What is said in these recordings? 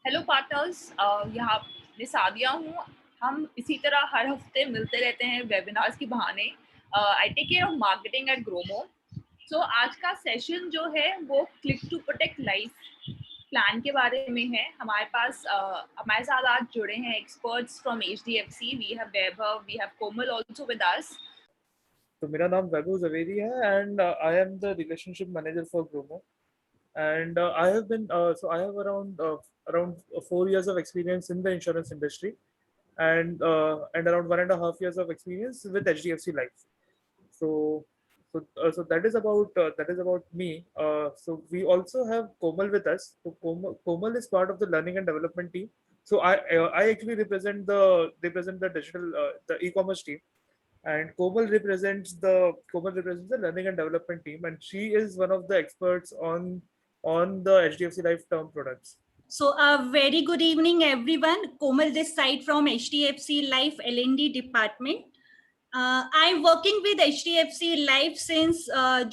Hello partners, यहाँ मैं सादिया हूँ। हम इसी तरह हर हफ्ते मिलते रहते हैं वेबिनार्स के बहाने। I take care of marketing at Gromo. So आज का सेशन जो है वो click to protect life plan के बारे में है। हमारे साथ आज जुड़े हैं experts from HDFC। We have Vaibhav, we have Komal also with us. तो मेरा नाम वैभव जवेरी है and I am the relationship manager for Gromo and I have been so I have around 4 years of experience in the insurance industry and around 1.5 years of experience with HDFC Life. So that is about me. So we also have Komal with us. So Komal is part of the learning and development team. So I actually represent the digital the e-commerce team, and Komal represents the learning and development team, and she is one of the experts on the HDFC Life term products. So a very good evening, everyone. Komal this side from HDFC Life L&D department. I'm working with HDFC Life since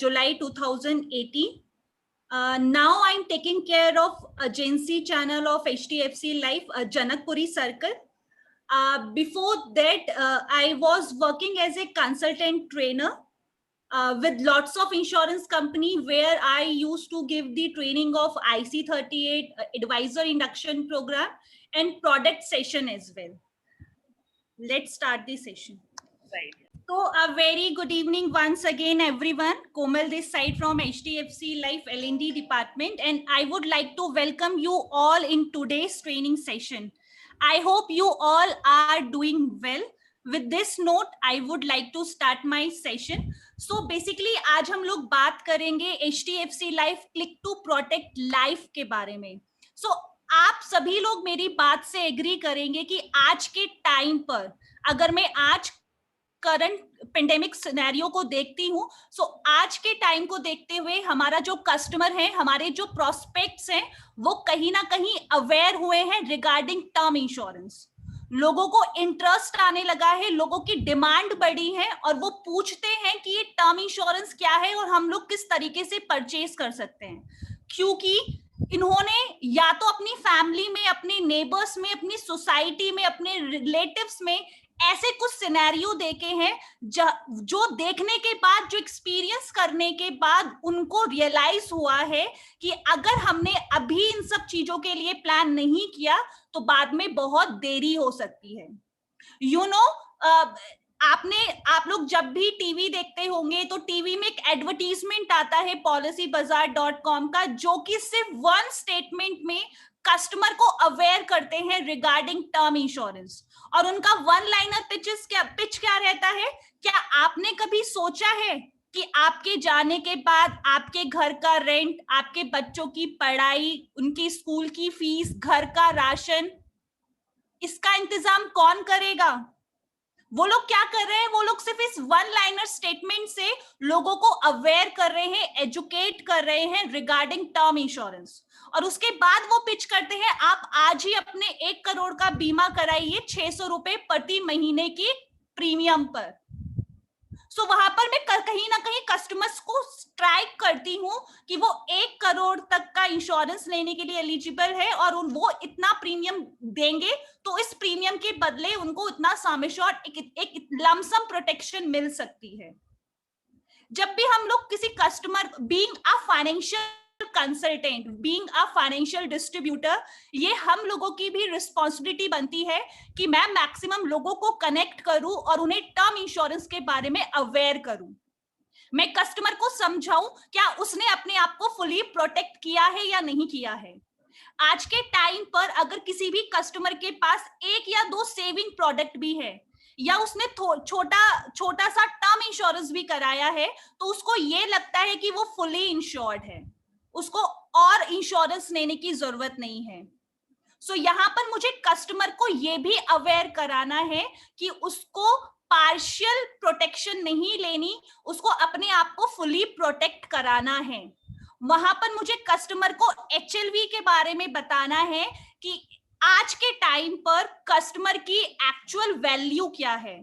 July 2018. Now I'm taking care of agency channel of HDFC Life, Janakpuri Circle. Before that, I was working as a consultant trainer with lots of insurance company where I used to give the training of IC38 advisor induction program and product session as well. Let's start the session. Right. So a very good evening once again, everyone. Komal this side from HDFC Life L&D department, and I would like to welcome you all in today's training session. I hope you all are doing well. With this note, I would like to start my session. So basically आज हम लोग बात करेंगे HDFC Life Click to Protect Life के बारे में. So आप सभी लोग मेरी बात से एग्री करेंगे कि आज के टाइम पर अगर मैं आज करंट पेंडेमिक सिनेरियो को देखती हूँ, सो आज के टाइम को देखते हुए हमारा जो कस्टमर है, हमारे जो प्रोस्पेक्ट्स हैं, वो कहीं ना कहीं अवेयर हुए हैं रिगार्डिंग टर्म इंश्योरेंस. लोगों को इंटरेस्ट आने लगा है, लोगों की डिमांड बढ़ी है और वो पूछते हैं कि ये टर्म इंश्योरेंस क्या है और हम लोग किस तरीके से परचेज कर सकते हैं, क्योंकि इन्होंने या तो अपनी फैमिली में, अपने नेबर्स में, अपनी सोसाइटी में, अपने रिलेटिव्स में ऐसे कुछ सिनेरियो देखे हैं जो देखने के बाद, जो एक्सपीरियंस करने के बाद उनको रियलाइज हुआ है कि अगर हमने अभी इन सब चीजों के लिए प्लान नहीं किया तो बाद में बहुत देरी हो सकती है. यू नो, आप लोग जब भी टीवी देखते होंगे तो टीवी में एक एडवर्टीजमेंट आता है policybazaar.com का, जो कि सिर्फ वन स्टेटमेंट में कस्टमर को अवेयर करते हैं रिगार्डिंग टर्म इंश्योरेंस. और उनका वन लाइनर पिच क्या रहता है? क्या आपने कभी सोचा है कि आपके जाने के बाद आपके घर का रेंट, आपके बच्चों की पढ़ाई, उनकी स्कूल की फीस, घर का राशन, इसका इंतजाम कौन करेगा? वो लोग क्या कर रहे हैं? वो लोग सिर्फ इस वन लाइनर स्टेटमेंट से लोगों को अवेयर कर रहे हैं, एजुकेट कर रहे हैं रिगार्डिंग टर्म इंश्योरेंस. और उसके बाद वो पिच करते हैं, आप आज ही अपने 1 करोड़ का बीमा कराइए 600 रुपए प्रति महीने की प्रीमियम पर. सो वहां पर मैं कहीं ना कहीं कस्टमर्स को स्ट्राइक करती हूँ कि वो 1 करोड़ तक का इंश्योरेंस लेने के लिए एलिजिबल है और वो इतना प्रीमियम देंगे तो इस प्रीमियम के बदले उनको इतना सम एश्योर्ड एक लमसम प्रोटेक्शन मिल सकती है. जब भी हम लोग किसी customer, being a financial consultant, being a financial distributor, ये हम लोगों की भी रिस्पॉन्सिबिलिटी बनती है कि मैं मैक्सिमम लोगों को कनेक्ट करूं और उन्हें टर्म इंश्योरेंस के बारे में अवेयर करूं. मैं कस्टमर को समझाऊं क्या उसने अपने आप को फुली प्रोटेक्ट किया है या नहीं किया है. आज के टाइम पर अगर किसी भी कस्टमर के पास 1 या 2 सेविंग प्रोडक्ट भी है या उसने छोटा सा टर्म इंश्योरेंस भी कराया है, तो उसको ये लगता है कि वो फुली इंश्योर्ड है, उसको और इंश्योरेंस लेने की जरूरत नहीं है. सो यहाँ पर मुझे कस्टमर को ये भी अवेयर कराना है कि उसको पार्शियल प्रोटेक्शन नहीं लेनी, उसको अपने आप को फुली प्रोटेक्ट कराना है. वहां पर मुझे कस्टमर को HLV के बारे में बताना है कि आज के टाइम पर कस्टमर की एक्चुअल वैल्यू क्या है,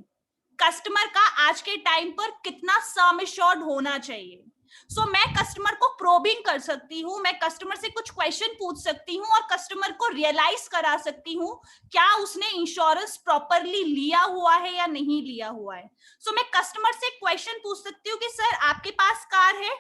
कस्टमर का आज के टाइम पर कितना सम एश्योर्ड होना चाहिए. सो मैं कस्टमर को प्रोबिंग कर सकती हूँ, मैं कस्टमर से कुछ क्वेश्चन पूछ सकती हूँ और कस्टमर को रियलाइज करा सकती हूँ क्या उसने इंश्योरेंस प्रॉपरली लिया हुआ है या नहीं लिया हुआ है. सो मैं कस्टमर से क्वेश्चन पूछ सकती हूँ कि सर आपके पास कार है.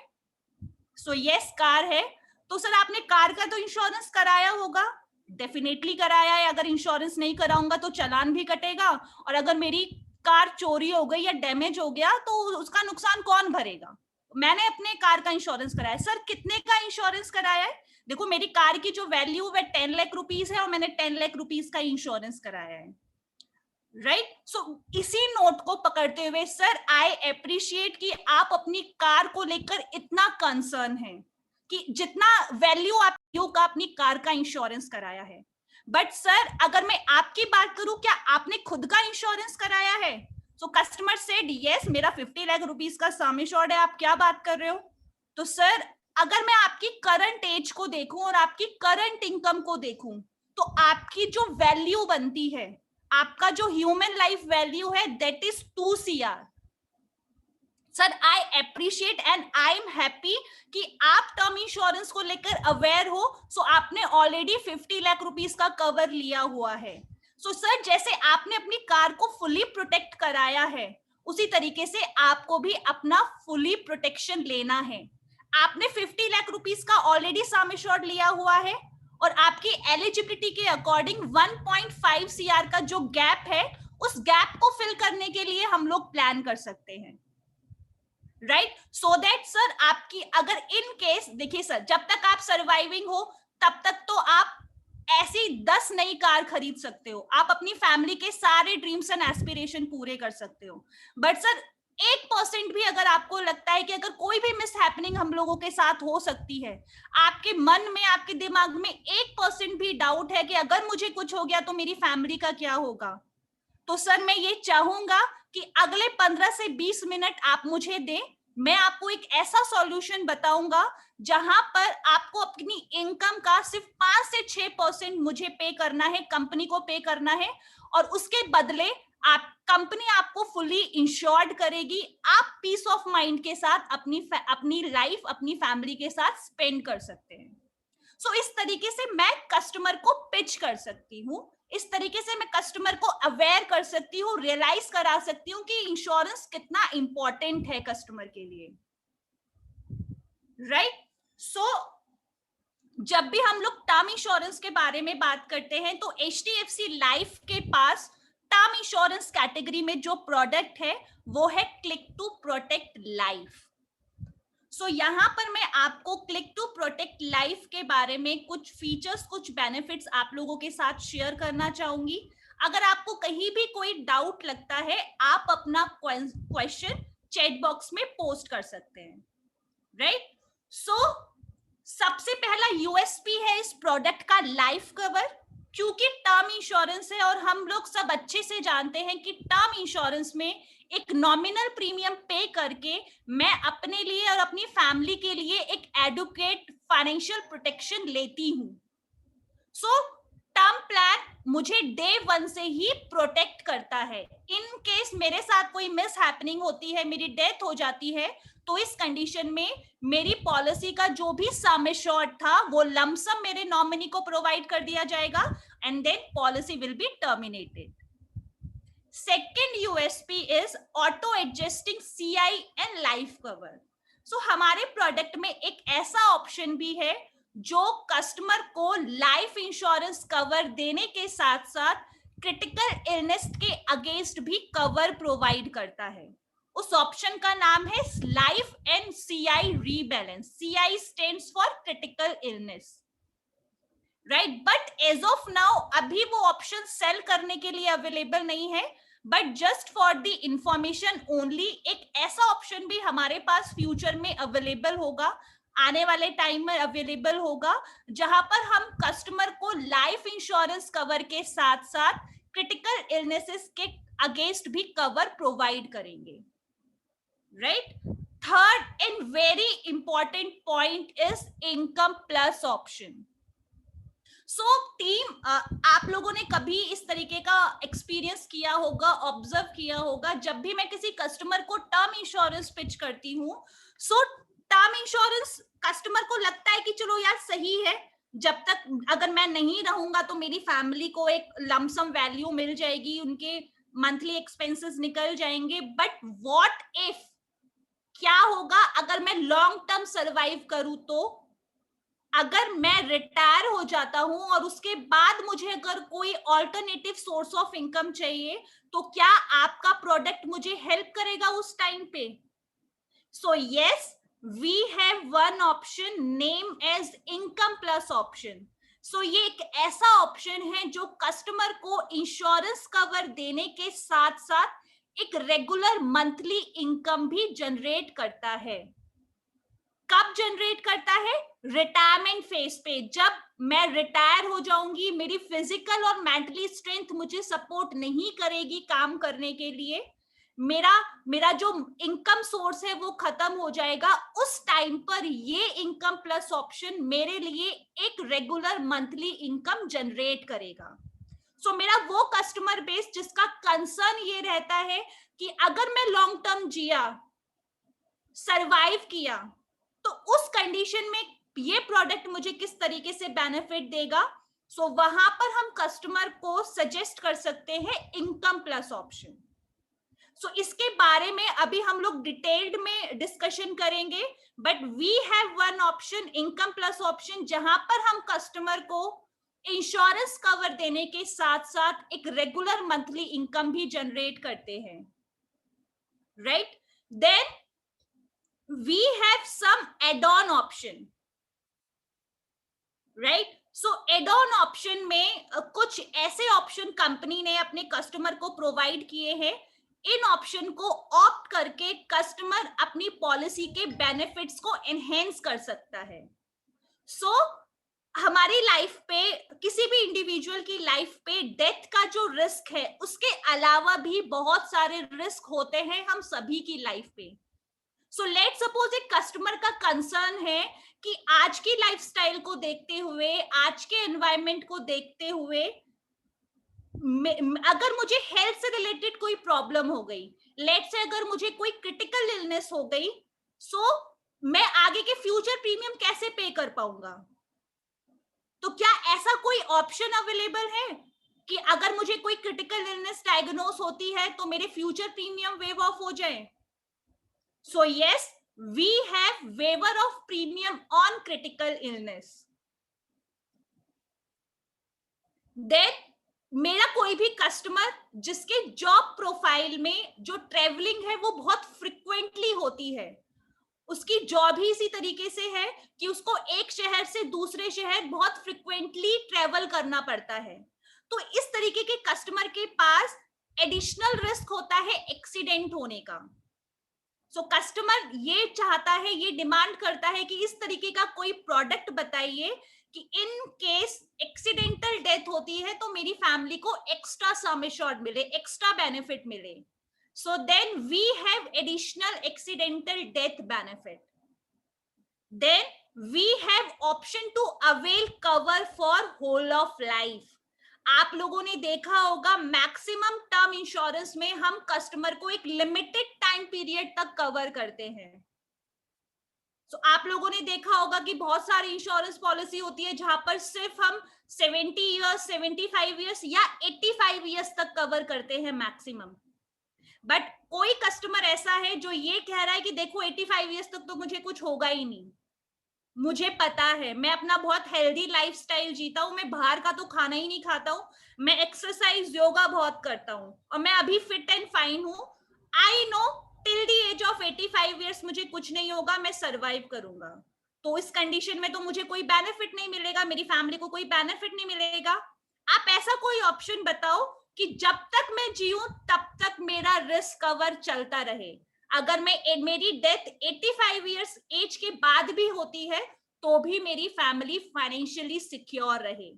सो यस कार है. तो सर आपने कार का तो इंश्योरेंस कराया होगा. डेफिनेटली कराया है. अगर इंश्योरेंस नहीं कराऊंगा तो चालान भी कटेगा, और अगर मेरी कार चोरी हो गई या डैमेज हो गया तो उसका नुकसान कौन भरेगा. मैंने अपने कार का इंश्योरेंस कराया. सर कितने का इंश्योरेंस कराया है. देखो मेरी कार की जो वैल्यू है 10 लाख रुपीस है और मैंने 10 लाख रुपीस का इंश्योरेंस कराया है. राइट. सो इसी नोट को पकड़ते हुए सर आई अप्रिशिएट कि आप अपनी कार को लेकर इतना कंसर्न है कि जितना वैल्यू का अपनी कार का इंश्योरेंस कराया है. बट सर अगर मैं आपकी बात करूं, क्या आपने खुद का इंश्योरेंस कराया है. सो कस्टमर सेड यस मेरा 50 लाख रुपीस का सम एश्योर्ड है. आप क्या बात कर रहे हो. तो सर अगर मैं आपकी करंट एज को देखूं और आपकी करंट इनकम को देखूं तो आपकी जो वैल्यू बनती है, आपका जो ह्यूमन लाइफ वैल्यू है that is 2 CR. Sir I appreciate and I am happy कि आप टर्म इंश्योरेंस को लेकर अवेयर हो. सो आपने ऑलरेडी 50 लाख रुपीस का कवर लिया हुआ है. सो सर जैसे आपने अपनी कार को फुली प्रोटेक्ट कराया है उसी तरीके से आपको भी अपना फुली प्रोटेक्शन लेना है. आपने 50 लाख रुपीस का ऑलरेडी सम एश्योर्ड लिया हुआ है और आपकी एलिजिबिलिटी के अकॉर्डिंग 1.5 CR का जो गैप है उस गैप को फिल करने के लिए हम लोग प्लान कर सकते हैं. राइट. सो दैट सर आपकी अगर इन केस देखिए सर जब तक आप सर्वाइविंग हो तब तक तो आप ऐसी 10 नई कार खरीद सकते हो. आप अपनी फैमिली के सारे ड्रीम्स एंड एस्पिरेशन पूरे कर सकते हो. बट सर 1% भी अगर आपको लगता है कि अगर कोई भी मिस हैपनिंग हम लोगों के साथ हो सकती है, आपके मन में आपके दिमाग में 1% भी डाउट है कि अगर मुझे कुछ हो गया तो मेरी फैमिली का क्या होगा, तो सर मैं ये चाहूंगा कि अगले 15 से 20 मिनट आप मुझे दें. मैं आपको एक ऐसा सॉल्यूशन बताऊंगा जहां पर आपको अपनी इनकम का सिर्फ 5 से 6% मुझे पे करना है, कंपनी को पे करना है, और उसके बदले आप कंपनी आपको फुली इंश्योर्ड करेगी. आप पीस ऑफ माइंड के साथ अपनी लाइफ अपनी फैमिली के साथ स्पेंड कर सकते हैं. सो इस तरीके से मैं कस्टमर को पिच कर सकती हूँ. इस तरीके से मैं कस्टमर को अवेयर कर सकती हूँ, रियलाइज करा सकती हूँ कि इंश्योरेंस कितना इंपॉर्टेंट है कस्टमर के लिए. राइट. सो जब भी हम लोग टर्म इंश्योरेंस के बारे में बात करते हैं तो HDFC लाइफ के पास टर्म इंश्योरेंस कैटेगरी में जो प्रोडक्ट है वो है क्लिक टू प्रोटेक्ट लाइफ. सो यहाँ पर मैं आपको क्लिक टू प्रोटेक्ट लाइफ के बारे में कुछ फीचर्स, कुछ बेनिफिट्स आप लोगों के साथ शेयर करना चाहूंगी. अगर आपको कहीं भी कोई डाउट लगता है आप अपना क्वेश्चन चैट बॉक्स में पोस्ट कर सकते हैं. राइट. सो सबसे पहला यूएसपी है इस प्रोडक्ट का लाइफ कवर. क्योंकि टर्म इंश्योरेंस है और हम लोग सब अच्छे से जानते हैं कि टर्म इंश्योरेंस में एक नॉमिनल प्रीमियम पे करके मैं अपने लिए और अपनी फैमिली के लिए एक एडुकेट फाइनेंशियल प्रोटेक्शन लेती हूं. सो टर्म प्लान मुझे डे 1 से ही प्रोटेक्ट करता है. इन केस मेरे साथ कोई मिस हैपनिंग होती है, मेरी डेथ हो जाती है, तो इस कंडीशन में मेरी पॉलिसी का जो भी सम एश्योर्ड था वो लमसम मेरे नॉमिनी को प्रोवाइड कर दिया जाएगा and then policy will be terminated. Second USP is auto adjusting CI and life cover. So हमारे प्रोडक्ट में एक ऐसा ऑप्शन भी है जो कस्टमर को लाइफ इंश्योरेंस कवर देने के साथ साथ क्रिटिकल इलनेस के अगेंस्ट भी कवर प्रोवाइड करता है. उस ऑप्शन का नाम है life and CI rebalance. CI stands for critical illness. Right. But as of now अभी वो ऑप्शन सेल करने के लिए अवेलेबल नहीं है. But just for the information only एक ऐसा ऑप्शन भी हमारे पास फ्यूचर में अवेलेबल होगा, आने वाले टाइम में अवेलेबल होगा, जहां पर हम कस्टमर को लाइफ इंश्योरेंस कवर के साथ साथ क्रिटिकल इलनेसेस के अगेंस्ट भी कवर प्रोवाइड करेंगे. Right. Third and very important point is income plus option. So team आप लोगों ने कभी इस तरीके का एक्सपीरियंस किया होगा, ऑब्जर्व किया होगा, जब भी मैं किसी कस्टमर को टर्म इंश्योरेंस पिच करती हूँ, सो टर्म इंश्योरेंस कस्टमर को लगता है कि चलो यार सही है, जब तक अगर मैं नहीं रहूंगा तो मेरी फैमिली को एक लमसम वैल्यू मिल जाएगी, उनके मंथली एक्सपेंसेस निकल जाएंगे। बट व्हाट इफ, क्या होगा अगर मैं लॉन्ग टर्म सरवाइव करूं? तो अगर मैं रिटायर हो जाता हूं और उसके बाद मुझे अगर कोई ऑल्टरनेटिव सोर्स ऑफ इनकम चाहिए, तो क्या आपका प्रोडक्ट मुझे हेल्प करेगा उस टाइम पे? So yes, we have one option named as income plus option. So ये एक ऐसा ऑप्शन है जो कस्टमर को इंश्योरेंस कवर देने के साथ साथ एक रेगुलर मंथली इनकम भी जनरेट करता है। कब जनरेट करता है? रिटायरमेंट फेज पे, जब मैं रिटायर हो जाऊंगी, मेरी फिजिकल और मेंटली स्ट्रेंथ मुझे सपोर्ट नहीं करेगी काम करने के लिए, मेरा जो इनकम सोर्स है वो खत्म हो जाएगा, उस टाइम पर ये इनकम प्लस ऑप्शन मेरे लिए एक रेगुलर मंथली इनकम जनरेट करेगा। सो मेरा वो कस्टमर बेस जिसका कंसर्न ये रहता है कि अगर मैं लॉन्ग टर्म जिया, सरवाइव किया, तो उस कंडीशन में ये प्रोडक्ट मुझे किस तरीके से बेनिफिट देगा। सो वहां पर हम कस्टमर को सजेस्ट कर सकते हैं इनकम प्लस ऑप्शन। सो इसके बारे में अभी हम लोग डिटेल्ड में डिस्कशन करेंगे, but we have one option income plus option, जहां पर हम कस्टमर को इंश्योरेंस कवर देने के साथ साथ एक रेगुलर मंथली इनकम भी जनरेट करते हैं, right? Then we have some add-on option, right? So add-on option में कुछ ऐसे ऑप्शन कंपनी ने अपने कस्टमर को प्रोवाइड किए हैं। इन ऑप्शन को ऑप्ट करके कस्टमर अपनी पॉलिसी के बेनिफिट्स को एनहेंस कर सकता है। सो हमारी लाइफ पे, किसी भी इंडिविजुअल की लाइफ पे डेथ का जो रिस्क है, उसके अलावा भी बहुत सारे रिस्क होते हैं हम सभी की लाइफ पे। सो लेट सपोज एक कस्टमर का कंसर्न है कि आज की लाइफस्टाइल को देखते हुए, आज के एनवायरनमेंट को देखते हुए, अगर मुझे हेल्थ से रिलेटेड कोई प्रॉब्लम हो गई, लेट से अगर मुझे कोई क्रिटिकल इलनेस हो गई, सो मैं आगे के फ्यूचर प्रीमियम कैसे पे कर पाऊंगा? तो क्या ऐसा कोई ऑप्शन अवेलेबल है कि अगर मुझे कोई क्रिटिकल इलनेस डायग्नोस होती है तो मेरे फ्यूचर प्रीमियम वेव ऑफ हो जाए? So yes, we have waiver of premium on critical illness. Then मेरा कोई भी कस्टमर जिसके जॉब प्रोफाइल में जो ट्रेवलिंग है वो बहुत फ्रिक्वेंटली होती है, उसकी जॉब ही इसी तरीके से है कि उसको एक शहर से दूसरे शहर बहुत फ्रिक्वेंटली ट्रेवल करना पड़ता है, तो इस तरीके के कस्टमर के पास एडिशनल रिस्क होता है एक्सीडेंट होने का। सो कस्टमर ये चाहता है, ये डिमांड करता है कि इस तरीके का कोई प्रोडक्ट बताइए कि इन केस एक्सीडेंटल डेथ होती है तो मेरी फैमिली को एक्स्ट्रा सम एश्योर्ड मिले, एक्स्ट्रा बेनिफिट मिले। So then we have additional accidental death benefit. Then we have option to avail cover for whole of life. आप लोगों ने देखा होगा मैक्सिमम टर्म इंश्योरेंस में हम कस्टमर को एक लिमिटेड टाइम पीरियड तक कवर करते हैं। सो आप लोगों ने देखा होगा कि बहुत सारी इंश्योरेंस पॉलिसी होती है जहां पर सिर्फ हम 70 इयर्स, 75 इयर्स या 85 इयर्स तक कवर करते हैं मैक्सिमम। बट कोई कस्टमर ऐसा है जो ये कह रहा है कि देखो 85 इयर्स तक तो मुझे कुछ होगा ही नहीं, मुझे पता है, मैं अपना बहुत हेल्दी लाइफस्टाइल जीता हूँ, मैं बाहर का तो खाना ही नहीं खाता हूँ, मैं एक्सरसाइज योगा बहुत करता हूँ और मैं अभी फिट एंड फाइन हूँ। I know till the age of 85 years मुझे कुछ नहीं होगा, मैं सरवाइव करूंगा। तो इस कंडीशन में तो मुझे कोई बेनिफिट नहीं मिलेगा, मेरी फैमिली को कोई बेनिफिट नहीं मिलेगा। आप ऐसा कोई ऑप्शन बताओ कि जब तक मैं जीऊं तब तक मेरा रिस्क कवर चलता रहे, अगर मेरी डेथ 85 इयर्स एज के बाद भी होती है तो भी मेरी फैमिली फाइनेंशियली सिक्योर रहे।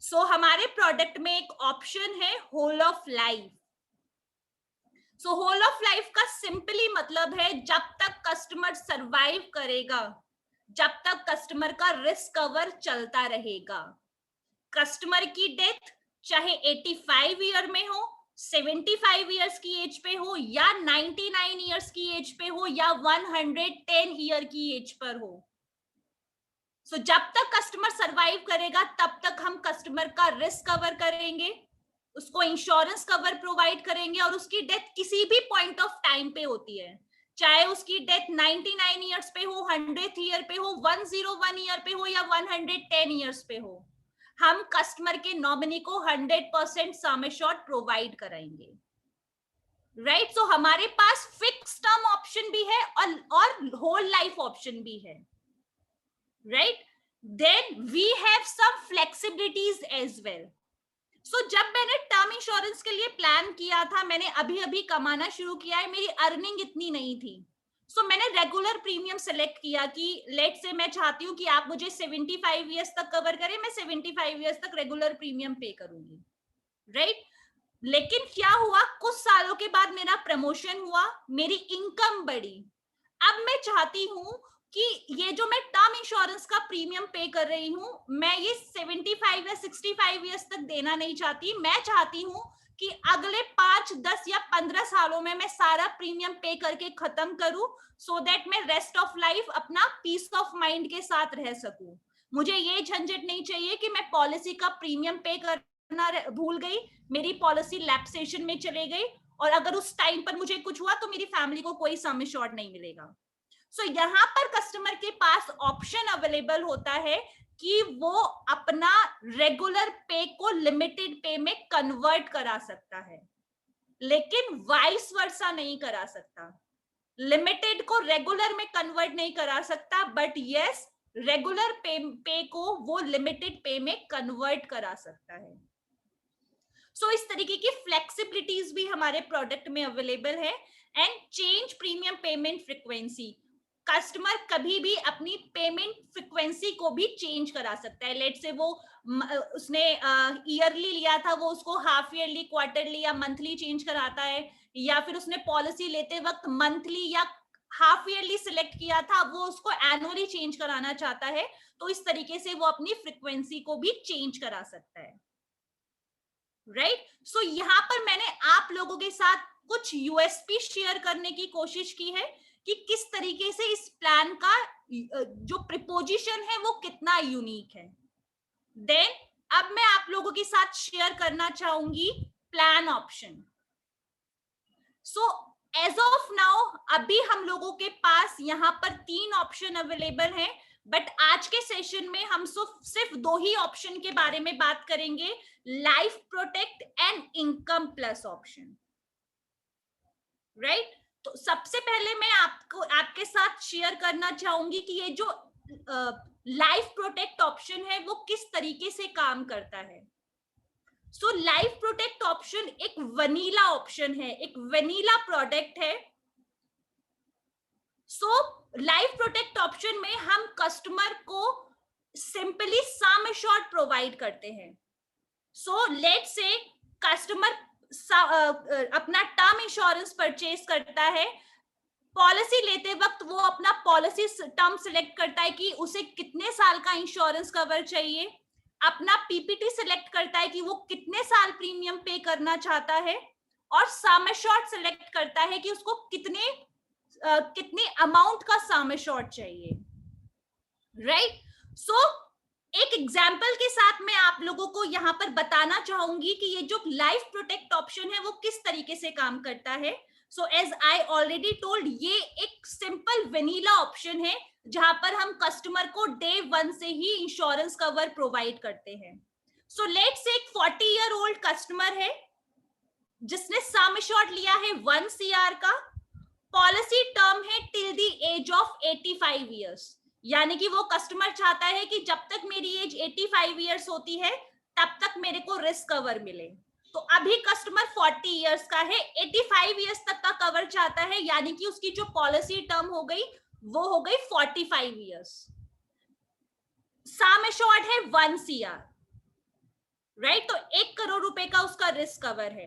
सो हमारे प्रोडक्ट में एक ऑप्शन है whole of life. So whole of life का सिंपली मतलब है जब तक कस्टमर सरवाइव करेगा, जब तक कस्टमर का रिस्क कवर चलता रहेगा। कस्टमर की डेथ चाहे 85 ईयर में हो, 75 ईयर्स की एज पे हो या 99 ईयर्स की एज पे हो या 110 ईयर की एज पर हो। सो जब तक कस्टमर सरवाइव करेगा तब तक हम कस्टमर का रिस्क कवर करेंगे, उसको इंश्योरेंस कवर प्रोवाइड करेंगे, और उसकी डेथ किसी भी पॉइंट ऑफ टाइम पे होती है, चाहे उसकी डेथ 99 ईयर्स पे हो, 100th ईयर पे हो, 101 ईयर पे हो या 110 ईयर्स पे हो, हम कस्टमर के नॉमिनी को 100% सम एश्योर्ड प्रोवाइड कराएंगे। राइट, सो हमारे पास फिक्स टर्म ऑप्शन भी है और होल लाइफ ऑप्शन भी है। Right, then we have some flexibilities as well. So जब मैंने टर्म इंश्योरेंस के लिए प्लान किया था, मैंने अभी अभी कमाना शुरू किया है, मेरी अर्निंग इतनी नहीं थी, सो मैंने रेगुलर प्रीमियम सेलेक्ट किया कि लेट से मैं चाहती हूँ कि आप मुझे 75 ईयर्स तक कवर करें, मैं 75 ईयर्स तक रेगुलर प्रीमियम पे करूंगी। राइट, लेकिन क्या हुआ, कुछ सालों के बाद मेरा प्रमोशन हुआ, मेरी इनकम बढ़ी। अब मैं चाहती हूँ कि ये जो मैं टर्म इंश्योरेंस का प्रीमियम पे कर रही हूँ, मैं ये 75 या 65 ईयर्स तक देना नहीं चाहती। मैं चाहती हूँ कि अगले 5, 10 या 15 सालों में मैं सारा प्रीमियम पे करके खत्म करूं, सो दैट मैं रेस्ट ऑफ लाइफ अपना पीस ऑफ माइंड के साथ रह सकूं। मुझे ये झंझट नहीं चाहिए कि मैं पॉलिसी का प्रीमियम पे करना भूल गई, मेरी पॉलिसी लैप्सेशन में चले गई, और अगर उस टाइम पर मुझे कुछ हुआ तो मेरी फैमिली को कोई सम एश्योर्ड नहीं मिलेगा। सो यहाँ पर कस्टमर के पास ऑप्शन अवेलेबल होता है कि वो अपना रेगुलर पे को लिमिटेड पे में कन्वर्ट करा सकता है, लेकिन वाइस वर्सा नहीं करा सकता। लिमिटेड को रेगुलर में कन्वर्ट नहीं करा सकता, बट यस, रेगुलर पे को वो लिमिटेड पे में कन्वर्ट करा सकता है। सो इस तरीके की फ्लेक्सिबिलिटीज भी हमारे प्रोडक्ट में अवेलेबल है। And change premium payment frequency, customer कभी भी अपनी पेमेंट फ्रीक्वेंसी को भी चेंज करा सकता है। लेट से वो उसने ईयरली लिया था, वो उसको हाफ ईयरली, क्वार्टरली या मंथली चेंज कराता है, या फिर उसने पॉलिसी लेते वक्त मंथली या हाफ ईयरली सिलेक्ट किया था, वो उसको एनुअली चेंज कराना चाहता है, तो इस तरीके से वो अपनी फ्रीक्वेंसी को भी चेंज करा सकता है। राइट, सो यहाँ पर मैंने आप लोगों के साथ कुछ यूएसपी शेयर करने की कोशिश की है कि किस तरीके से इस प्लान का जो प्रिपोजिशन है वो कितना यूनिक है। देन अब मैं आप लोगों के साथ शेयर करना चाहूंगी plan option. So as of now अभी हम लोगों के पास यहाँ पर 3 ऑप्शन अवेलेबल हैं, बट आज के सेशन में हम सिर्फ 2 ही ऑप्शन के बारे में बात करेंगे, life protect and income plus option. Right, तो सबसे पहले मैं आपके साथ शेयर करना चाहूंगी कि ये जो लाइफ प्रोटेक्ट ऑप्शन है वो किस तरीके से काम करता है। सो लाइफ प्रोटेक्ट ऑप्शन एक वनीला ऑप्शन है, एक वनीला प्रोडक्ट है। सो लाइफ प्रोटेक्ट ऑप्शन में हम कस्टमर को सिंपली सम एश्योर्ड प्रोवाइड करते हैं। सो लेट्स से कस्टमर अपना टर्म इंश्योरेंस परचेज करता है, पॉलिसी लेते वक्त वो अपना पॉलिसी टर्म सिलेक्ट करता है कि उसे कितने साल का इंश्योरेंस कवर चाहिए, अपना पीपीटी सिलेक्ट करता है कि वो कितने साल प्रीमियम पे करना चाहता है, और सम एश्योर्ड सिलेक्ट करता है कि उसको कितने अमाउंट का सम एश्योर्ड चाहिए। राइट, सो एक एग्जाम्पल के साथ मैं आप लोगों को यहाँ पर बताना चाहूंगी कि ये जो लाइफ प्रोटेक्ट ऑप्शन है वो किस तरीके से काम करता है। So as I already told, ये एक सिंपल वेनिला ऑप्शन है जहां पर हम कस्टमर को डे 1 से ही इंश्योरेंस कवर प्रोवाइड करते हैं। सो लेट्स से एक 40 ईयर ओल्ड कस्टमर है जिसने सम एश्योर्ड लिया है 1 CR का, पॉलिसी टर्म है till the age of 85 years, यानी कि वो कस्टमर चाहता है कि जब तक मेरी एज 85 ईयर्स होती है तब तक मेरे को रिस्क कवर मिले। तो अभी कस्टमर 40 ईयर्स का है, 85 ईयर्स तक का कवर चाहता है, यानी कि उसकी जो पॉलिसी टर्म हो गई वो हो गई 45 ईयर्स। सम एश्योर्ड है 1 CR, राइट, तो 1 करोड़ रुपए का उसका रिस्क कवर है।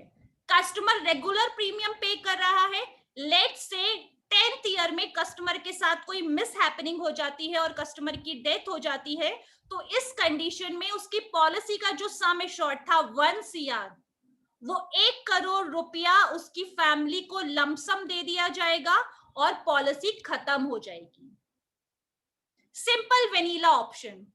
कस्टमर रेगुलर प्रीमियम पे कर रहा है, लेट्स से 10th ईयर में कस्टमर के साथ कोई मिस हैपनिंग हो जाती है और कस्टमर की डेथ हो जाती है, तो इस कंडीशन में उसकी पॉलिसी का जो सम एश्योर्ड था 1 CR, वो 1 करोड़ रुपया उसकी फैमिली को लमसम दे दिया जाएगा और पॉलिसी खत्म हो जाएगी। Simple vanilla option.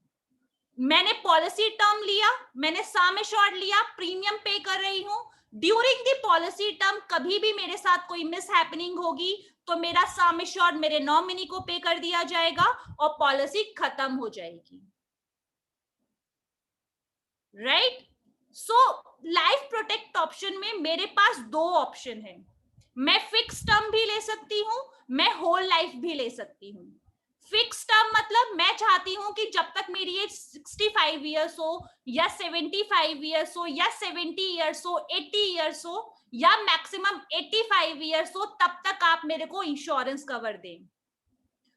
मैंने पॉलिसी टर्म लिया, मैंने सम एश्योर्ड लिया, प्रीमियम पे कर रही हूं। ड्यूरिंग द पॉलिसी टर्म कभी भी मेरे साथ कोई मिस हैपनिंग होगी तो मेरा सम एश्योर्ड मेरे नॉमिनी को पे कर दिया जाएगा और पॉलिसी खत्म हो जाएगी। Right? So life protect option में मेरे पास 2 ऑप्शन है। मैं फिक्स टर्म भी ले सकती हूं, मैं होल लाइफ भी ले सकती हूं। फिक्स टर्म मतलब मैं चाहती हूं कि जब तक मेरी एज 65 इयर्स हो या 75 इयर्स हो या 70 इयर्स हो, 80 इयर्स हो या मैक्सिमम 85 इयर्स हो, तब तक आप मेरे को इंश्योरेंस कवर दें।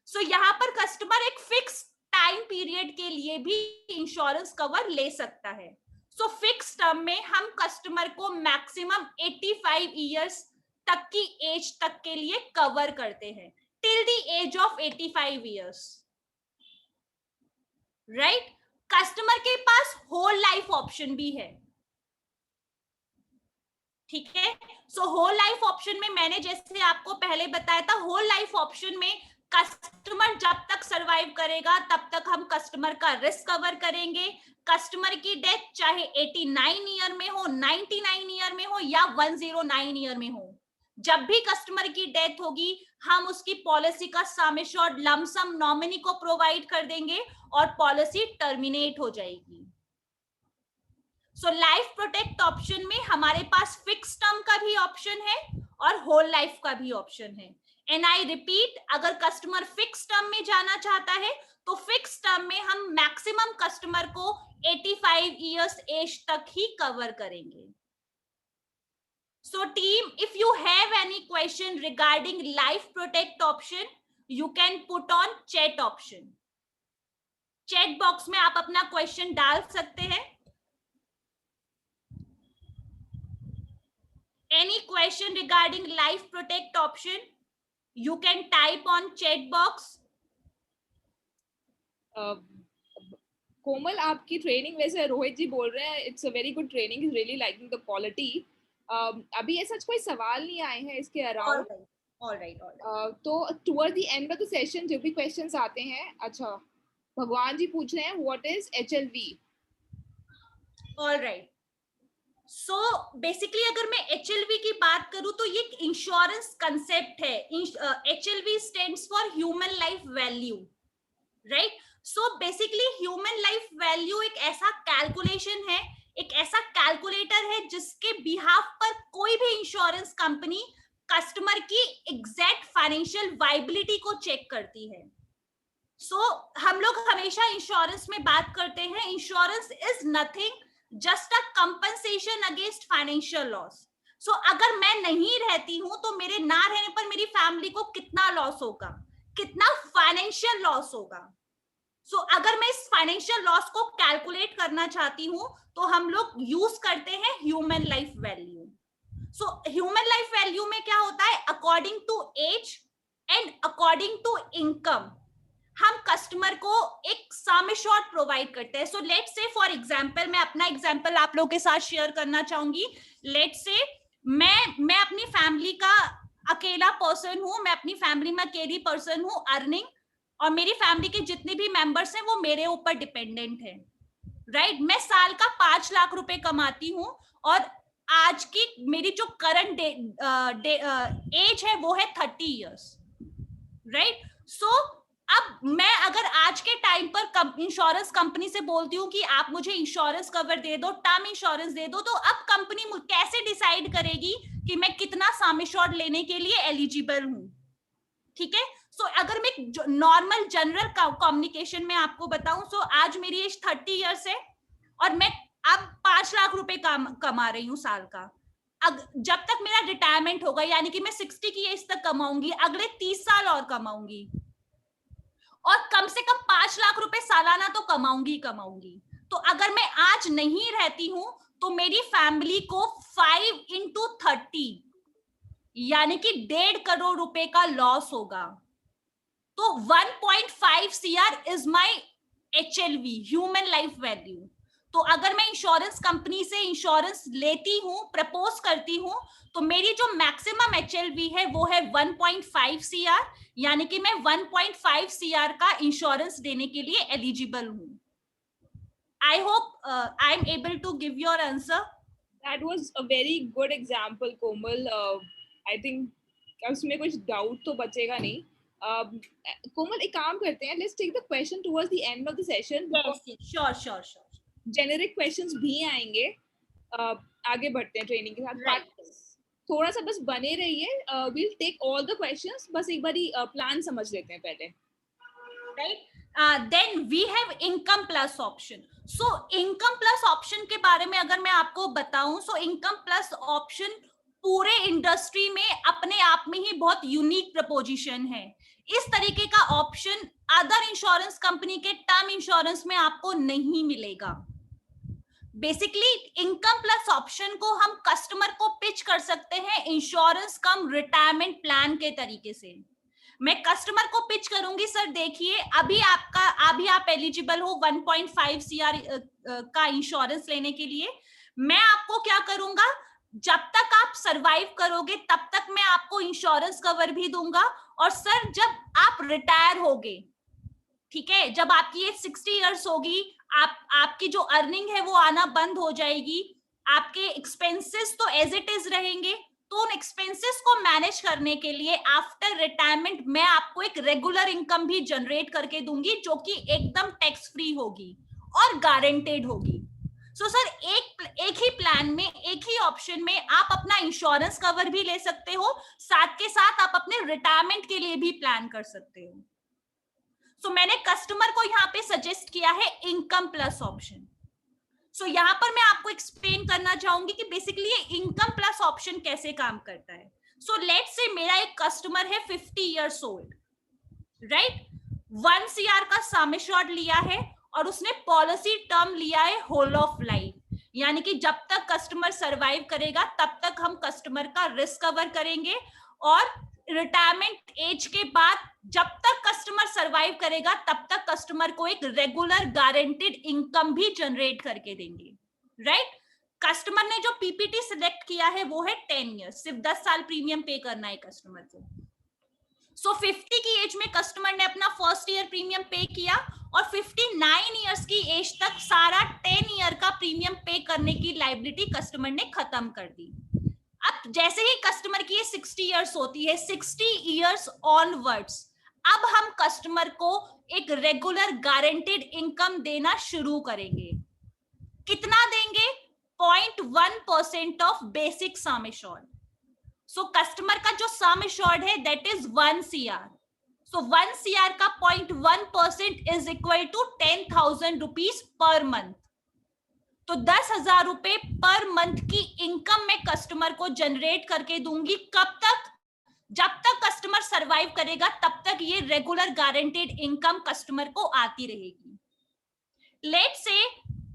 सो यहाँ पर कस्टमर एक फिक्स टाइम पीरियड के लिए भी इंश्योरेंस कवर ले सकता है। सो फिक्स टर्म में हम कस्टमर को मैक्सिमम 85 इयर्स तक की एज तक के लिए कवर करते हैं, till the age of 85 years. Right? Customer के पास होल लाइफ ऑप्शन भी है। ठीक है? सो होल लाइफ ऑप्शन में मैंने जैसे आपको पहले बताया था, होल लाइफ ऑप्शन में कस्टमर जब तक सरवाइव करेगा तब तक हम कस्टमर का रिस्क कवर करेंगे। कस्टमर की डेथ चाहे 89 ईयर में हो, 99 ईयर में हो या 109 ईयर में हो, जब भी कस्टमर की डेथ होगी हम उसकी पॉलिसी का सम एश्योर्ड लमसम नॉमिनी को प्रोवाइड कर देंगे और पॉलिसी टर्मिनेट हो जाएगी। सो लाइफ प्रोटेक्ट ऑप्शन में हमारे पास फिक्स टर्म का भी ऑप्शन है और होल लाइफ का भी ऑप्शन है। एंड आई रिपीट, अगर कस्टमर फिक्स टर्म में जाना चाहता है तो फिक्स टर्म में हम मैक्सिमम कस्टमर को 85 इयर्स एज तक ही कवर करेंगे। So team, if you have any question regarding life protect option, you can put on chat option. Chat box में आप अपना क्वेश्चन डाल सकते हैं। Any question regarding life protect option, you can type on chat box. कोमल, आपकी training वैसे रोहित जी बोल रहे हैं it's a very good training, is really liking the quality. अभी ऐसा कोई सवाल नहीं आए हैं इसके अराउंड। तो toward the end of the session जो भी क्वेश्चंस आते हैं, अच्छा भगवान जी पूछ रहे हैं what is HLV। Alright, so basically अगर मैं HLV की बात करूं तो ये इंश्योरेंस कंसेप्ट है। HLV stands for human life value. Right? So basically human life value एक ऐसा कैलकुलेशन है, एक ऐसा कैलकुलेटर है जिसके बिहाफ पर कोई भी इंश्योरेंस कंपनी कस्टमर की एग्जैक्ट फाइनेंशियल वाइबिलिटी को चेक करती है। सो हम लोग हमेशा इंश्योरेंस में बात करते हैं, insurance is nothing just a compensation against financial loss. So अगर मैं नहीं रहती हूं तो मेरे ना रहने पर मेरी फैमिली को कितना लॉस होगा, कितना फाइनेंशियल लॉस होगा। सो अगर मैं इस फाइनेंशियल लॉस को कैलकुलेट करना चाहती हूं तो हम लोग यूज करते हैं human life value. So human life value में क्या होता है, according to age and according to income हम कस्टमर को एक सम एश्योर्ड प्रोवाइड करते हैं। So let's say for example, मैं अपना एग्जांपल आप लोगों के साथ शेयर करना चाहूंगी। लेट्स से मैं अपनी फैमिली का अकेला पर्सन हूं, मैं अपनी फैमिली में अकेली पर्सन हूं अर्निंग, और मेरी फैमिली के जितने भी मेंबर्स हैं वो मेरे ऊपर डिपेंडेंट है। राइट? मैं साल का 5 लाख रुपए कमाती हूँ और आज की मेरी जो करंट एज है वो है 30 इयर्स। राइट? सो अब मैं अगर आज के टाइम पर इंश्योरेंस कंपनी से बोलती हूँ कि आप मुझे इंश्योरेंस कवर दे दो, टर्म इंश्योरेंस दे दो, तो अब कंपनी कैसे डिसाइड करेगी कि मैं कितना सम एश्योर्ड लेने के लिए एलिजिबल हूँ? ठीक है? सो अगर मैं नॉर्मल जनरल कम्युनिकेशन में आपको बताऊं, सो आज मेरी एज 30 इयर्स है और मैं अब 5 लाख रुपए कमा रही हूँ साल का। जब तक मेरा रिटायरमेंट होगा, यानी कि मैं 60 की एज तक कमाऊंगी, अगले 30 साल और कमाऊंगी और कम से कम 5 लाख रुपए सालाना तो कमाऊंगी कमाऊंगी। तो अगर मैं आज नहीं रहती हूं तो मेरी फैमिली को 5 into 30 यानी कि 1.5 करोड़ रुपए का लॉस होगा। तो 1.5 CR is my HLV, human life value. तो अगर मैं इंश्योरेंस कंपनी से इंश्योरेंस लेती हूँ, प्रपोज करती हूँ, तो मेरी जो मैक्सिमम एचएलवी है वो है 1.5 CR, यानी कि मैं 1.5 CR का इंश्योरेंस देने के लिए एलिजिबल हूँ. I hope I am able to give your answer. That was a very good example, Komal. I think उसमें कुछ डाउट तो बचेगा नहीं. कोमल, एक काम करते हैं, let's take the question towards the end of the session. Yes, sure. Generic questions भी आएंगे. आगे बढ़ते हैं ट्रेनिंग के साथ. Right. थोड़ा सा बस बने रहिए. We'll take all the questions. बस एक बारी प्लान समझ लेते हैं पहले. Right. Then we have income plus option. So income plus option के बारे में अगर मैं आपको बताऊं, so income plus option पूरे इंडस्ट्री में अपने आप में ही बहुत यूनिक प्रपोजिशन है. इस तरीके का ऑप्शन अदर इंश्योरेंस कंपनी के टर्म इंश्योरेंस में आपको नहीं मिलेगा. बेसिकली इनकम प्लस ऑप्शन को हम कस्टमर को पिच कर सकते हैं इंश्योरेंस कम रिटायरमेंट प्लान के तरीके से. मैं कस्टमर को पिच करूंगी, सर देखिए अभी आप एलिजिबल हो 1.5 CR का इंश्योरेंस लेने के लिए. मैं आपको क्या करूंगा, जब तक आप सरवाइव करोगे तब तक मैं आपको इंश्योरेंस कवर भी दूंगा. और सर जब आप रिटायर होगे, ठीक है, जब आपकी एज 60 इयर्स होगी, आपकी जो अर्निंग है वो आना बंद हो जाएगी. आपके एक्सपेंसेस तो एज इट इज रहेंगे. तो उन एक्सपेंसेस को मैनेज करने के लिए आफ्टर रिटायरमेंट मैं आपको एक रेगुलर इनकम भी जनरेट करके दूंगी जो कि एकदम टैक्स फ्री होगी और गारंटेड होगी. सो सर एक ही प्लान में, एक ही ऑप्शन में आप अपना इंश्योरेंस कवर भी ले सकते हो, साथ के साथ आप अपने रिटायरमेंट के लिए भी प्लान कर सकते हो. सो मैंने कस्टमर को यहाँ पे सजेस्ट किया है इनकम प्लस ऑप्शन. सो यहाँ पर मैं आपको एक्सप्लेन करना चाहूंगी कि बेसिकली ये इनकम प्लस ऑप्शन कैसे काम करता है. सो लेट्स से मेरा एक कस्टमर है 50 इयर्स ओल्ड, राइट, 1 CR का सम एश्योर्ड लिया है और उसने पॉलिसी टर्म लिया है होल ऑफ लाइफ, यानी कि जब तक कस्टमर सरवाइव करेगा तब तक हम कस्टमर का रिस्क कवर करेंगे और रिटायरमेंट एज के बाद जब तक कस्टमर सरवाइव करेगा तब तक कस्टमर को एक रेगुलर गारंटेड इनकम भी जनरेट करके देंगे. राइट. कस्टमर ने जो पीपीटी सिलेक्ट किया है वो है 10 इयर्स, सिर्फ 10 साल प्रीमियम पे करना है कस्टमर को. सो 50 की एज में कस्टमर ने अपना फर्स्ट ईयर प्रीमियम पे किया और 59 इयर्स की एज तक सारा 10 ईयर का प्रीमियम पे करने की लायबिलिटी कस्टमर ने खत्म कर दी. अब जैसे ही कस्टमर की 60 इयर्स होती है, 60 इयर्स ऑनवर्ड्स, अब हम कस्टमर को एक रेगुलर गारंटेड इनकम देना शुरू करेंगे. कितना देंगे? 0.1% of basic sum assured. So customer का जो सम एश्योर्ड है दैट इज 1 CR. सो 1 CR का 0.1% is equal to 10,000 rupees per month. तो 10,000 रुपए पर मंथ की इनकम मैं कस्टमर को जनरेट करके दूंगी. कब तक? जब तक कस्टमर सरवाइव करेगा तब तक ये रेगुलर गारंटेड इनकम कस्टमर को आती रहेगी. लेट्स से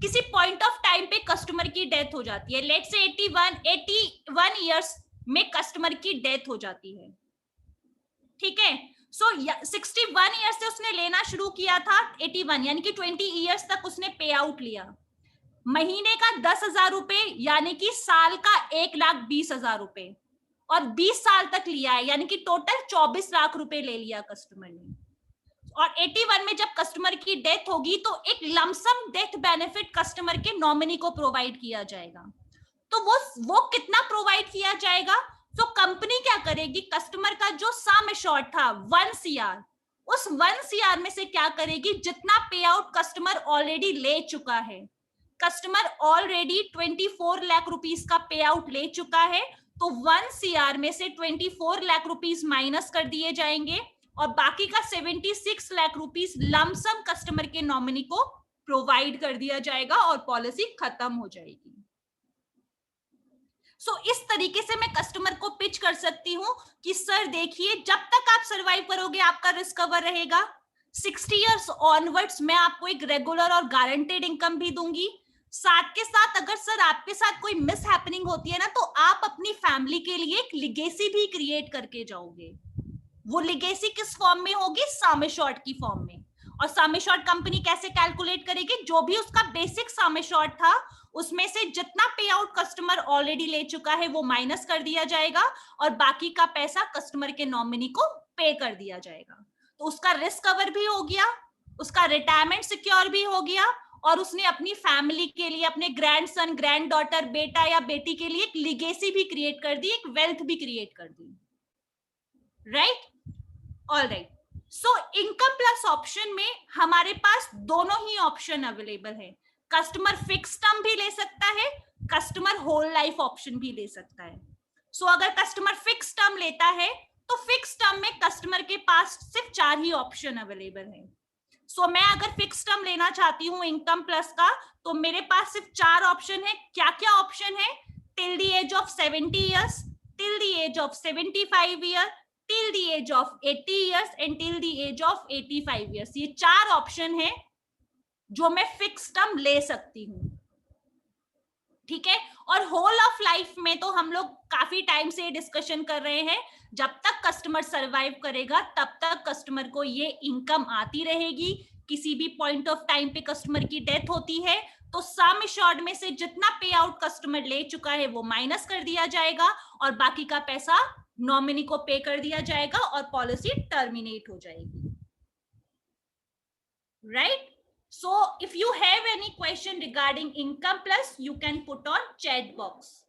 किसी पॉइंट ऑफ टाइम पे कस्टमर की डेथ हो जाती है, लेट्स से 81 इयर्स में कस्टमर की डेथ हो जाती है. ठीक है. सो 61 इयर्स से उसने लेना शुरू किया था, 81 यानी कि 20 इयर्स तक उसने पे आउट लिया. महीने का 10,000 रुपए यानी कि साल का 1,20,000 रुपए और 20 साल तक लिया है, यानी कि टोटल 24 लाख रुपए ले लिया कस्टमर ने. और 81 में जब कस्टमर की डेथ होगी तो एक लमसम डेथ बेनिफिट कस्टमर के नॉमिनी को प्रोवाइड किया जाएगा. तो वो कितना प्रोवाइड किया जाएगा? तो कंपनी क्या करेगी, कस्टमर का जो सम एश्योर्ड था 1 CR, उस 1 CR में से क्या करेगी, जितना पे आउट कस्टमर ऑलरेडी ले चुका है, कस्टमर ऑलरेडी 24 लाख रुपीस का पे आउट ले चुका है, तो 1 CR में से 24 लाख रुपीस माइनस कर दिए जाएंगे और बाकी का 76 लाख रुपीस लमसम कस्टमर के नॉमिनी को प्रोवाइड कर दिया जाएगा और पॉलिसी खत्म हो जाएगी. सो इस तरीके से मैं कस्टमर को पिच कर सकती हूं कि सर देखिए, जब तक आप सरवाइव करोगे आपका रिस्क कवर रहेगा. 60 इयर्स ऑनवर्ड्स मैं आपको एक रेगुलर और गारंटेड इनकम भी दूंगी. साथ के साथ अगर सर आपके साथ कोई मिस हैपनिंग होती है ना, तो आप अपनी फैमिली के लिए एक लिगेसी भी क्रिएट करके जाओगे. वो लिगेसी किस फॉर्म में होगी? सम एश्योर्ड की फॉर्म में. और सम एश्योर्ड कंपनी कैसे कैलकुलेट करेगी, जो भी उसका बेसिक सम एश्योर्ड था उसमें से जितना पे आउट कस्टमर ऑलरेडी ले चुका है वो माइनस कर दिया जाएगा और बाकी का पैसा कस्टमर के नॉमिनी को पे कर दिया जाएगा। तो उसका रिस्क कवर भी हो गया, उसका रिटायरमेंट सिक्योर भी हो गया और उसने अपनी फैमिली के लिए, अपने ग्रैंडसन, ग्रैंड डॉटर, बेटा या बेटी के लिए एक लिगेसी भी क्रिएट कर दी, एक वेल्थ भी क्रिएट कर दी। Right, all right. So income plus option में हमारे पास दोनों ही ऑप्शन अवेलेबल है। कस्टमर फिक्स टर्म भी ले सकता है, कस्टमर होल लाइफ ऑप्शन भी ले सकता है। सो अगर कस्टमर फिक्स टर्म लेता है तो फिक्स टर्म में कस्टमर के पास सिर्फ 4 ही ऑप्शन अवेलेबल है। सो मैं अगर फिक्स टर्म लेना चाहती हूँ इनकम प्लस का, तो मेरे पास सिर्फ 4 ऑप्शन है। क्या क्या ऑप्शन है? Till the age of 70 years, till the age of 75 year, till the age of 80 years and till the age of 85 years. ये 4 ऑप्शन है जो मैं फिक्स टर्म ले सकती हूँ। ठीक है, और होल ऑफ लाइफ में तो हम लोग काफी टाइम से डिस्कशन कर रहे हैं, जब तक कस्टमर सरवाइव करेगा तब तक कस्टमर को ये इनकम आती रहेगी। किसी भी पॉइंट ऑफ टाइम पे कस्टमर की डेथ होती है तो सम एश्योर्ड में से जितना पे आउट कस्टमर ले चुका है वो माइनस कर दिया जाएगा और बाकी का पैसा नॉमिनी को पे कर दिया जाएगा और पॉलिसी टर्मिनेट हो जाएगी। Right? So if you have any question regarding income plus, you can put on chat box.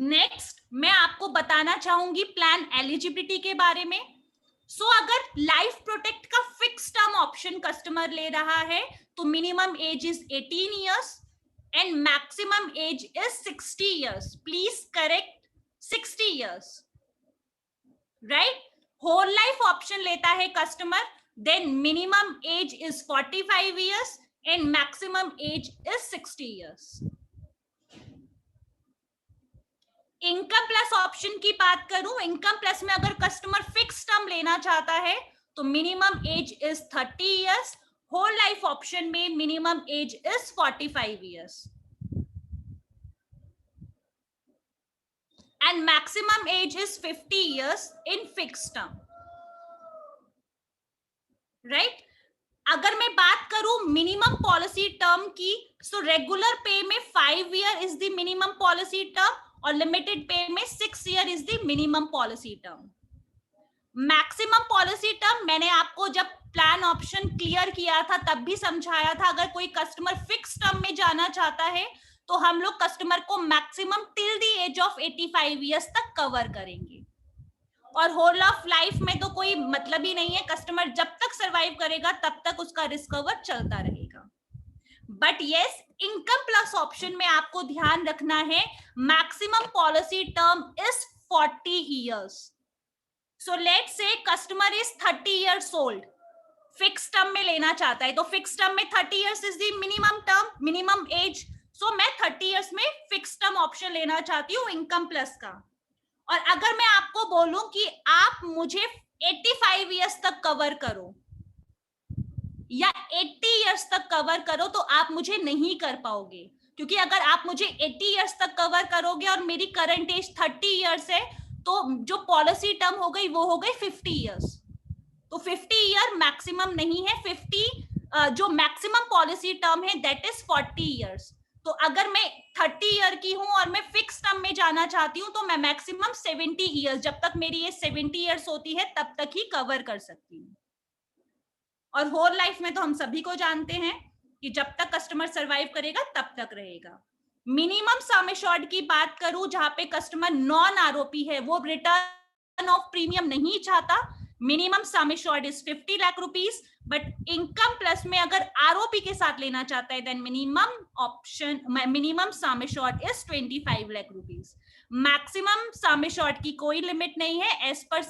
Next, मैं आपको बताना चाहूंगी प्लान एलिजिबिलिटी के बारे में। अगर लाइफ प्रोटेक्ट का फिक्स टर्म ऑप्शन कस्टमर ले रहा है तो minimum age is 18 years and maximum age is 60 years. Please correct, 60 years. Right? Whole life option लेता है customer, then minimum age is 45 years and maximum age is 60 years. Income plus option की बात करूं, income plus में अगर customer fix term लेना चाहता है तो minimum age is 30 years, whole life option में minimum age is 45 years and maximum age is 50 years in fixed term. Right? अगर मैं बात करूं मिनिमम पॉलिसी टर्म की, so रेगुलर पे में 5 year is the minimum policy term और limited पे में 6 year is the minimum policy term. Maximum policy term मैंने आपको जब प्लान ऑप्शन क्लियर किया था तब भी समझाया था। अगर कोई कस्टमर फिक्स टर्म में जाना चाहता है तो हम लोग कस्टमर को maximum till the age of 85 years तक कवर करेंगे और होल ऑफ लाइफ में तो कोई मतलब ही नहीं है, कस्टमर जब तक सरवाइव करेगा तब तक उसका रिस्क कवर चलता रहेगा। But yes, income plus option में आपको ध्यान रखना है maximum policy term is 40 years. So let's से customer is 30 years old, fix term में लेना चाहता है तो फिक्स टर्म में 30 years is the minimum term, minimum age. So मैं 30 years में फिक्स टर्म ऑप्शन लेना चाहती हूँ इनकम प्लस का। और अगर मैं आपको बोलूं कि आप मुझे 85 years तक कवर करो या 80 years तक कवर करो तो आप मुझे नहीं कर पाओगे, क्योंकि अगर आप मुझे 80 years तक कवर करोगे और मेरी करंट एज 30 years है तो जो पॉलिसी टर्म हो गई वो हो गई 50 years। तो 50 year मैक्सिमम नहीं है, 50 जो मैक्सिमम पॉलिसी टर्म है दैट इज 40 years। तो अगर मैं 30 year की हूं और मैं फिक्स टर्म में जाना चाहती हूं तो मैं मैक्सिमम 70 years, जब तक मेरी ये 70 years होती है तब तक ही कवर कर सकती हूँ। और होल लाइफ में तो हम सभी को जानते हैं कि जब तक कस्टमर सरवाइव करेगा तब तक रहेगा। मिनिमम सम एश्योर्ड की बात करूं जहां पे कस्टमर नॉन आरओपी है, वो रिटर्न ऑफ प्रीमियम नहीं चाहता, minimum sum assured is 50 lakh rupees. But income plus में अगर आरओपी के साथ लेना चाहता है then minimum sum assured is 25 lakh rupees. Maximum sum assured की कोई लिमिट नहीं है, as per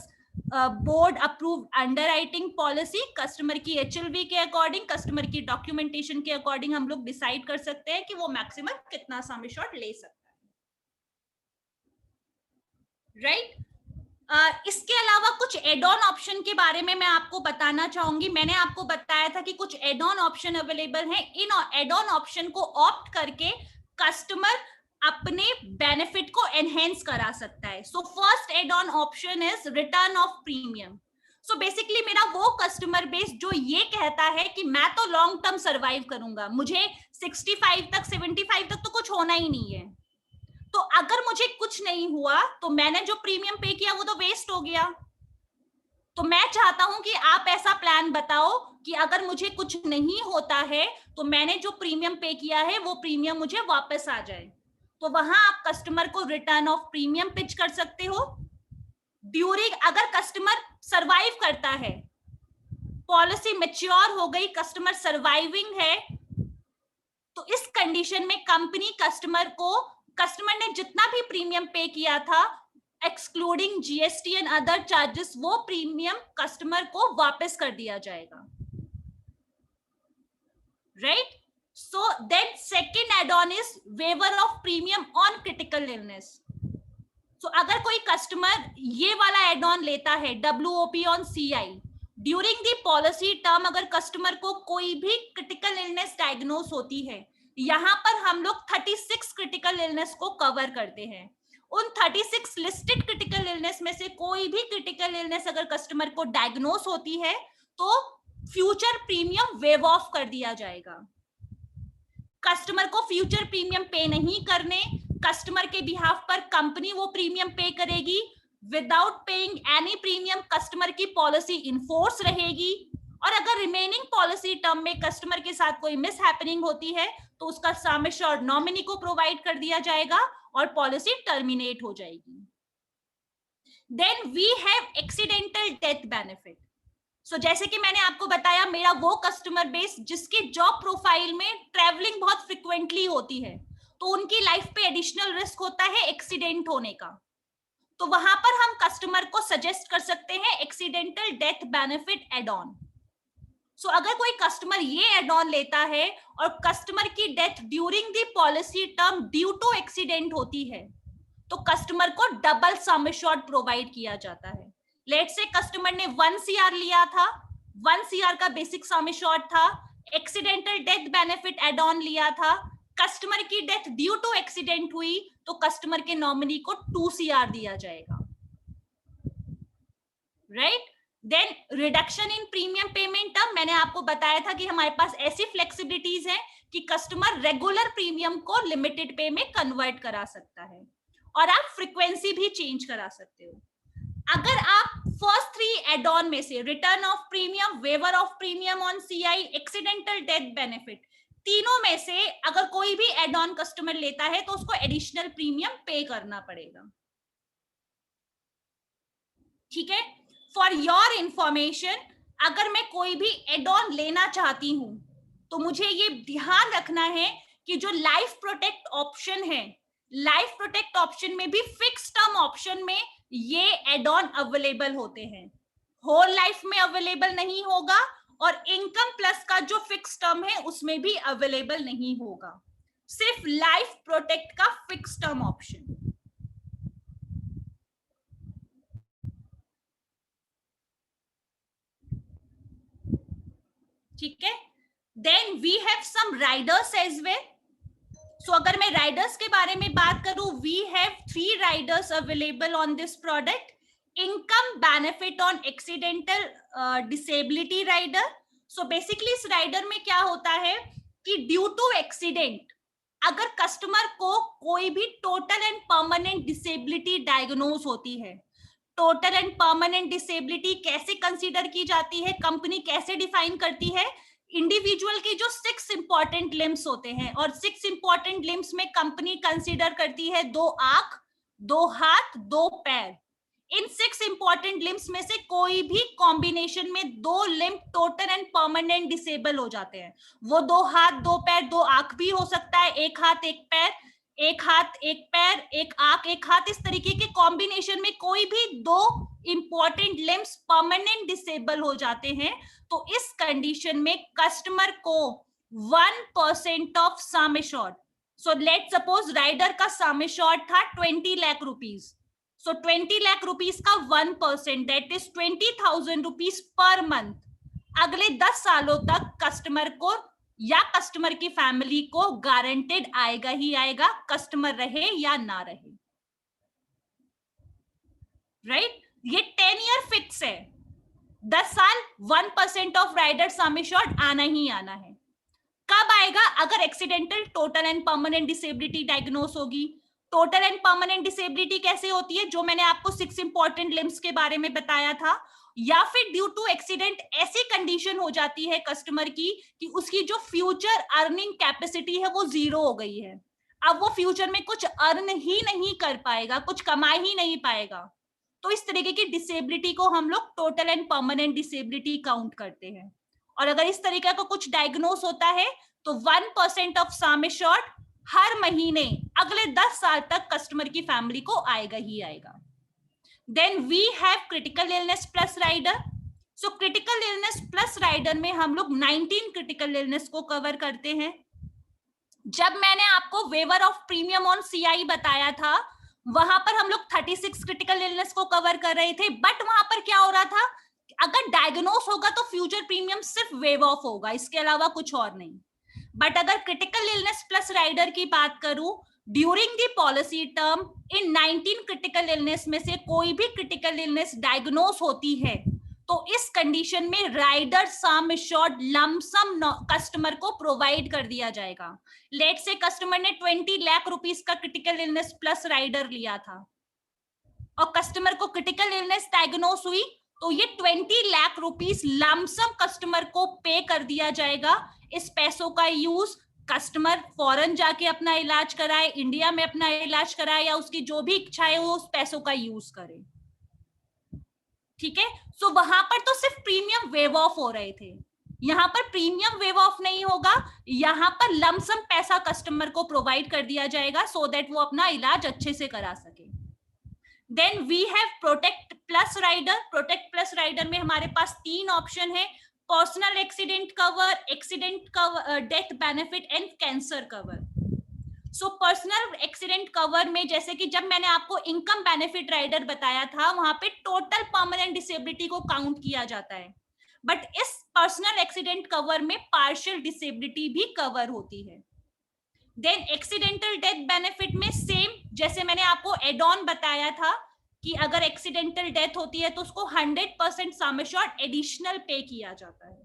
board approved underwriting policy customer की एचएलवी के अकॉर्डिंग, कस्टमर की डॉक्यूमेंटेशन के अकॉर्डिंग हम लोग डिसाइड कर सकते हैं कि वो मैक्सिमम कितना सम एश्योर्ड ले सकता है। राइट? इसके अलावा कुछ एड ऑन ऑप्शन के बारे में मैं आपको बताना चाहूंगी। मैंने आपको बताया था कि कुछ एड ऑन ऑप्शन अवेलेबल हैं। इन एड ऑन ऑप्शन को ऑप्ट करके कस्टमर अपने बेनिफिट को एनहेंस करा सकता है। So first aid on option is return of premium. So basically मेरा वो कस्टमर बेस जो ये कहता है कि मैं तो लॉन्ग टर्म सर्वाइव करूंगा, मुझे 65 तक 75 तक तो कुछ होना ही नहीं है। तो अगर मुझे कुछ नहीं हुआ तो मैंने जो प्रीमियम पे किया वो तो वेस्ट हो गया। तो मैं चाहता हूं कि आप ऐसा प्लान बताओ कि अगर मुझे कुछ नहीं होता है तो मैंने जो प्रीमियम पे किया है वो प्रीमियम मुझे वापस आ जाए। तो वहां आप कस्टमर को रिटर्न ऑफ प्रीमियम पिच कर सकते हो। ड्यूरिंग, अगर कस्टमर सरवाइव करता है, पॉलिसी मैच्योर हो गई, कस्टमर सर्वाइविंग है, तो इस कंडीशन में कंपनी कस्टमर ने जितना भी प्रीमियम पे किया था excluding GST and other charges, वो प्रीमियम कस्टमर को वापस कर दिया जाएगा। Right? So then second add on is waiver of premium on critical illness. So अगर कोई कस्टमर ये वाला एड ऑन लेता है WOP on CI during the policy term, अगर कस्टमर को कोई भी क्रिटिकल इलनेस डायग्नोस होती है, यहां पर हम लोग 36 क्रिटिकल इलनेस को कवर करते हैं। उन 36 लिस्टेड क्रिटिकल इलनेस में से कोई भी क्रिटिकल इलनेस अगर कस्टमर को डायग्नोस होती है तो फ्यूचर प्रीमियम वेव ऑफ कर दिया जाएगा। कस्टमर को फ्यूचर प्रीमियम पे नहीं करने, कस्टमर के बिहाफ पर कंपनी वो प्रीमियम पे करेगी। Without paying any premium customer की पॉलिसी इनफोर्स रहेगी, और अगर रिमेनिंग पॉलिसी टर्म में कस्टमर के साथ कोई मिस हैपनिंग होती है तो उसका सम एश्योर्ड नॉमिनी को प्रोवाइड कर दिया जाएगा और पॉलिसी टर्मिनेट हो जाएगी। Then we have accidental death benefit. So जैसे कि मैंने आपको बताया, मेरा वो कस्टमर बेस जिसकी जॉब प्रोफाइल में ट्रैवलिंग बहुत फ्रिक्वेंटली होती है, तो उनकी लाइफ पे एडिशनल रिस्क होता है एक्सीडेंट होने का। तो वहां पर हम कस्टमर को सजेस्ट कर सकते हैं accidental death benefit add on. So अगर कोई कस्टमर ये एड ऑन लेता है और कस्टमर की death during the policy term due to accident होती है, तो कस्टमर को डबल सम एश्योर्ड प्रोवाइड किया जाता है। लेट्स से कस्टमर ने 1 CR लिया था, 1 CR का बेसिक सम एश्योर्ड था, accidental death benefit add on लिया था, कस्टमर की डेथ ड्यू टू एक्सीडेंट हुई तो कस्टमर के नॉमिनी को 2 CR दिया जाएगा। Right? Then reduction in premium payment term, मैंने आपको बताया था कि हमारे पास ऐसी फ्लेक्सिबिलिटीज हैं कि कस्टमर रेगुलर प्रीमियम को लिमिटेड पे में कन्वर्ट करा सकता है, और आप फ्रीक्वेंसी भी चेंज करा सकते हो। अगर आप फर्स्ट 3 एड ऑन में से return of premium, waiver of premium on CI, accidental death benefit, तीनों में से अगर कोई भी एड ऑन कस्टमर लेता है तो उसको एडिशनल प्रीमियम पे करना पड़ेगा। ठीक है? फॉर योर इंफॉर्मेशन, अगर मैं कोई भी एड ऑन लेना चाहती हूं तो मुझे ये ध्यान रखना है कि जो लाइफ प्रोटेक्ट ऑप्शन है, लाइफ प्रोटेक्ट ऑप्शन में भी फिक्स टर्म ऑप्शन में ये एड ऑन अवेलेबल होते हैं, होल लाइफ में अवेलेबल नहीं होगा, और इनकम प्लस का जो फिक्स टर्म है उसमें भी अवेलेबल नहीं होगा, सिर्फ लाइफ प्रोटेक्ट का फिक्स टर्म ऑप्शन। ठीक है? Then we have some riders as well. So अगर मैं राइडर्स के बारे में बात करूं, we have 3 riders available on this product. Income benefit on accidental disability rider. So basically इस राइडर में क्या होता है कि ड्यू टू एक्सीडेंट अगर कस्टमर को कोई भी total and permanent disability diagnose होती है, टोटल एंड परमानेंट डिसेबिलिटी कैसे कंसीडर की जाती है, कंपनी कैसे डिफाइन करती है, इंडिविजुअल के जो 6 इंपॉर्टेंट लिम्स होते हैं, और 6 इंपॉर्टेंट लिम्स में कंपनी कंसीडर करती है 2 आंख, 2 हाथ, 2 पैर। इन 6 इंपॉर्टेंट लिम्स में से कोई भी कॉम्बिनेशन में 2 limb total and permanent disable हो जाते हैं। वो 2 हाथ, 2 पैर, 2 आंख भी हो सकता है, 1 हाथ 1 पैर, 1 हाथ 1 पैर, 1 आंख 1 हाथ, इस तरीके के कॉम्बिनेशन में कोई भी 2 इंपॉर्टेंट लिम्स परमानेंट डिसेबल हो जाते हैं, तो इस कंडीशन में कस्टमर को 1% of sum assured, so let suppose rider का सम एश्योर्ड था 20 lakh rupees, so 20 lakh rupees का 1% that is 20,000 rupees per month, अगले 10 सालों तक कस्टमर को या कस्टमर की फैमिली को गारंटेड आएगा ही आएगा, कस्टमर रहे या ना रहे। राइट? ये 10 ईयर फिक्स है। 10 साल 1% ऑफ राइडर सम एश्योर्ड आना ही आना है। कब आएगा? अगर accidental total and permanent disability diagnose होगी। टोटल एंड परमानेंट डिसेबिलिटी कैसे होती है? जो मैंने आपको 6 इंपॉर्टेंट लिम्स के बारे में बताया था। या फिर ड्यू टू एक्सीडेंट ऐसी कंडीशन हो जाती है कस्टमर की कि उसकी जो फ्यूचर अर्निंग कैपेसिटी है वो 0 हो गई है। अब वो फ्यूचर में कुछ अर्न ही नहीं कर पाएगा, कुछ कमा ही नहीं पाएगा। तो इस तरीके की डिसेबिलिटी को हम लोग total and permanent disability count करते हैं। और अगर इस तरीके का कुछ डायग्नोस होता है तो 1% ऑफ सम एश्योर्ड हर महीने अगले 10 साल तक कस्टमर की फैमिली को आएगा ही आएगा। Then we have critical illness plus rider. So critical illness plus rider में हम लोग 19 क्रिटिकल इलनेस को कवर करते हैं। जब मैंने आपको waiver of premium on CI बताया था, वहां पर हम लोग 36 क्रिटिकल इलनेस को कवर कर रहे थे। बट वहां पर क्या हो रहा था, अगर डायग्नोस होगा तो फ्यूचर प्रीमियम सिर्फ वेव ऑफ होगा, इसके अलावा कुछ और नहीं। बट अगर क्रिटिकल इलनेस प्लस राइडर की बात करूं, during the policy term in 19 critical illness में से कोई भी क्रिटिकल इलनेस डायग्नोस होती है तो इस कंडीशन में rider sum assured lump sum customer को प्रोवाइड कर दिया जाएगा। लेट से कस्टमर ने 20 लाख रुपीस का क्रिटिकल इलनेस प्लस राइडर लिया था और कस्टमर को क्रिटिकल इलनेस डायग्नोस हुई तो ये 20 लाख रुपीस लमसम कस्टमर को पे कर दिया जाएगा। इस पैसों का यूज कस्टमर फॉरेन जाके अपना इलाज कराए, इंडिया में अपना इलाज कराए या उसकी जो भी इच्छा है वो उस पैसों का यूज करे। ठीक है, सो वहां पर तो सिर्फ प्रीमियम वेव ऑफ हो रहे थे, यहाँ पर प्रीमियम वेव ऑफ नहीं होगा, यहाँ पर लमसम पैसा कस्टमर को प्रोवाइड कर दिया जाएगा सो दैट वो अपना इलाज अच्छे से करा सके। Then we have protect plus rider. Protect plus rider में हमारे पास 3 ऑप्शन है, personal accident cover, accident cover, death benefit and cancer cover. So personal accident cover में जैसे कि जब मैंने आपको इनकम बेनिफिट राइडर बताया था, वहां पे टोटल परमानेंट डिसेबिलिटी को काउंट किया जाता है। बट इस पर्सनल एक्सीडेंट कवर में पार्शियल डिसेबिलिटी भी कवर होती है। देन एक्सीडेंटल डेथ बेनिफिट में सेम जैसे मैंने आपको एड ऑन बताया था कि अगर एक्सीडेंटल डेथ होती है तो उसको 100% सम एश्योर्ड एडिशनल पे किया जाता है।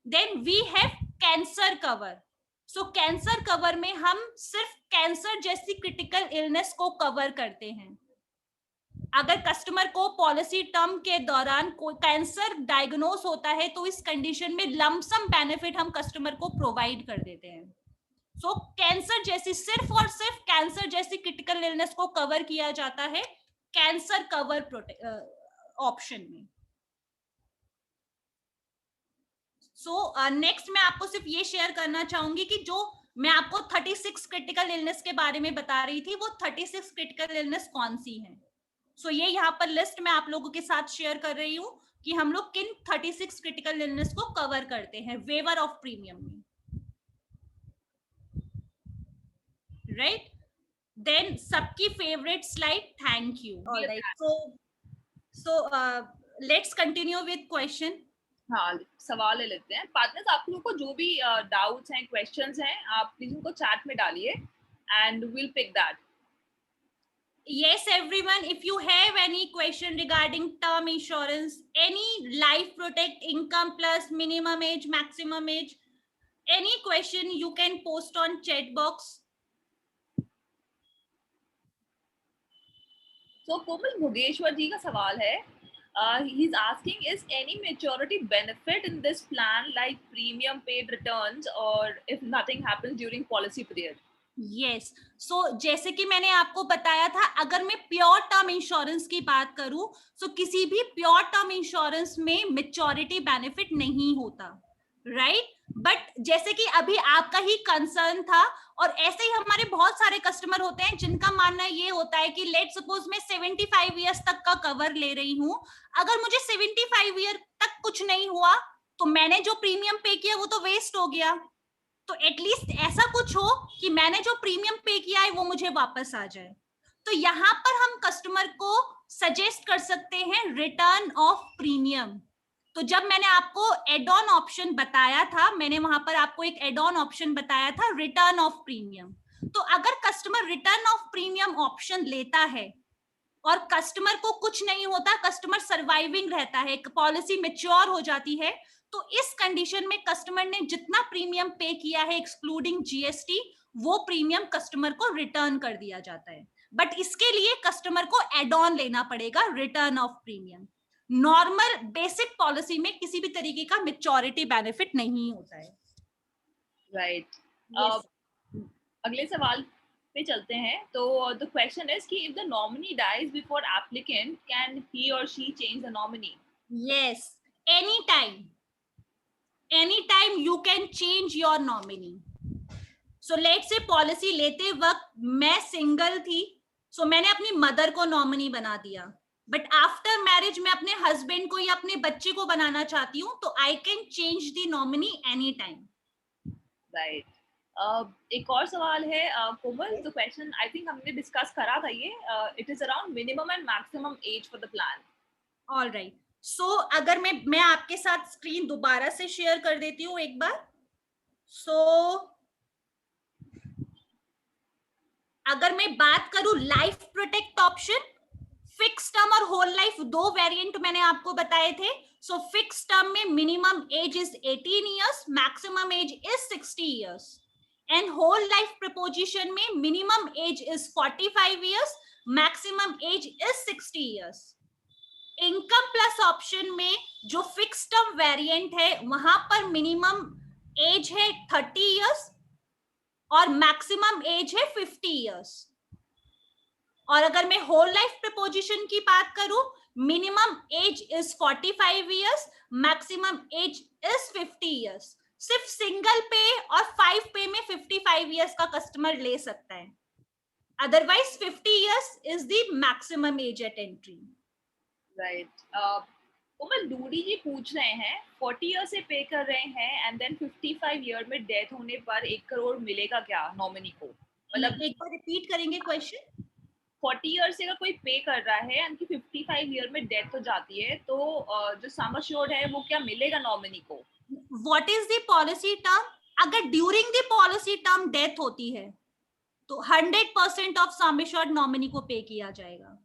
Then we have cancer cover. So cancer cover में हम सिर्फ कैंसर जैसी क्रिटिकल इलनेस को कवर करते हैं। अगर कस्टमर को पॉलिसी टर्म के दौरान कोई कैंसर डायग्नोस होता है तो इस कंडीशन में लमसम बेनिफिट हम कस्टमर को प्रोवाइड कर देते हैं। सो कैंसर जैसी सिर्फ और सिर्फ कैंसर जैसी क्रिटिकल इलनेस को कवर किया जाता है कैंसर कवर ऑप्शन में। सो नेक्स्ट मैं आपको सिर्फ ये शेयर करना चाहूंगी कि जो मैं आपको 36 क्रिटिकल इलनेस के बारे में बता रही थी वो 36 क्रिटिकल इलनेस कौन सी हैं। सो ये यहाँ पर लिस्ट मैं आप लोगों के साथ शेयर कर रही हूँ कि हम लोग किन 36 क्रिटिकल इलनेस को कवर करते हैं वेवर ऑफ प्रीमियम में, राइट। देन सबकी favourite slide, thank you. Alright, so let's continue with question. हाँ, सवाल ले लेते हैं। पार्टनर्स, आप लोगों को जो भी डाउट्स हैं, क्वेश्चंस हैं, आप प्लीज उनको चैट में डालिए and will pick that. Yes, everyone, if you have any question regarding term insurance, any life protect, income plus, minimum age, maximum age, any question you can post on chat box. So कोमल भोगेश्वर जी का सवाल है, he is asking, is any maturity benefit in this plan like premium paid returns or if nothing happens during policy period? Yes, so जैसे कि मैंने आपको बताया था, अगर मैं प्योर टर्म इंश्योरेंस की बात करूं तो किसी भी प्योर टर्म इंश्योरेंस में मेच्योरिटी बेनिफिट नहीं होता, राइट। बट जैसे कि अभी आपका ही कंसर्न था और ऐसे ही हमारे बहुत सारे कस्टमर होते हैं जिनका मानना ये होता है कि लेट सपोज मैं 75 ईयर्स तक का कवर ले रही हूं, अगर मुझे 75 ईयर तक कुछ नहीं हुआ तो मैंने जो प्रीमियम पे किया वो तो वेस्ट हो गया। तो एटलीस्ट ऐसा कुछ हो कि मैंने जो प्रीमियम पे किया है वो मुझे वापस आ जाए। तो यहाँ पर हम कस्टमर को सजेस्ट कर सकते हैं रिटर्न ऑफ प्रीमियम। तो जब मैंने आपको एड ऑन ऑप्शन बताया था, मैंने वहां पर आपको एक एड ऑन ऑप्शन बताया था रिटर्न ऑफ प्रीमियम। तो अगर customer return of premium option लेता है और कस्टमर को कुछ नहीं होता, कस्टमर सर्वाइविंग रहता है, पॉलिसी मेच्योर हो जाती है, तो इस कंडीशन में कस्टमर ने जितना प्रीमियम पे किया है एक्सक्लूडिंग जीएसटी, वो प्रीमियम कस्टमर को रिटर्न कर दिया जाता है। बट इसके लिए कस्टमर को एड ऑन लेना पड़ेगा, return of premium. Normal basic policy में किसी भी तरीके का मेच्योरिटी बेनिफिट नहीं होता है। राइट। Yes. अगले सवाल पे चलते हैं। तो द क्वेश्चन इज कि if the nominee dies before applicant, can he or she change the nominee? Yes, anytime you can change your nominee. So let's say policy लेते वक्त मैं सिंगल थी, so मैंने अपनी मदर को नॉमिनी बना दिया, बट आफ्टर मैरिज मैं अपने हस्बैंड को या अपने बच्चे को बनाना चाहती हूँ, तो I can change the nominee any time. Right. एक और सवाल है Komal. The question I think हमने डिस्कस करा था ये। It is around minimum and maximum age for the plan. All right, so अगर मैं आपके साथ स्क्रीन दोबारा से शेयर कर देती हूँ एक बार। सो अगर मैं बात करूं life protect option, fix term और होल लाइफ, दो वेरिएंट मैंने आपको बताए थे। सो फिक्स टर्म में minimum age is 18 years, maximum age is 60 years, and whole life proposition में minimum age is 45 years, maximum age is 60 years. Income plus option में जो फिक्स टर्म वेरिएंट है, वहां पर मिनिमम एज है 30 years और maximum age है 50 years. और अगर मैं होल लाइफ प्रपोजिशन की बात करूं, minimum age is 45 years, maximum age is 50 years. सिर्फ सिंगल पे और 5 पे में 55 इयर्स का कस्टमर ले सकता है, otherwise 50 years is the maximum age at entry. Right. Komal, Dudi ji पूछ रहे हैं 40 ईयर से पे कर रहे हैं एंड देन 55 ईयर में डेथ होने पर 1 करोड़ मिलेगा क्या नॉमिनी को? मतलब एक बार रिपीट करेंगे क्वेश्चन। 40 ईयर से अगर कोई पे कर रहा है एंड 55 ईयर में डेथ हो जाती है, तो जो सम अश्योर्ड है वो क्या मिलेगा नॉमिनी को? What is the policy term? अगर during the policy term death होती है तो 100% ऑफ सम अश्योर्ड नॉमिनी को पे किया जाएगा।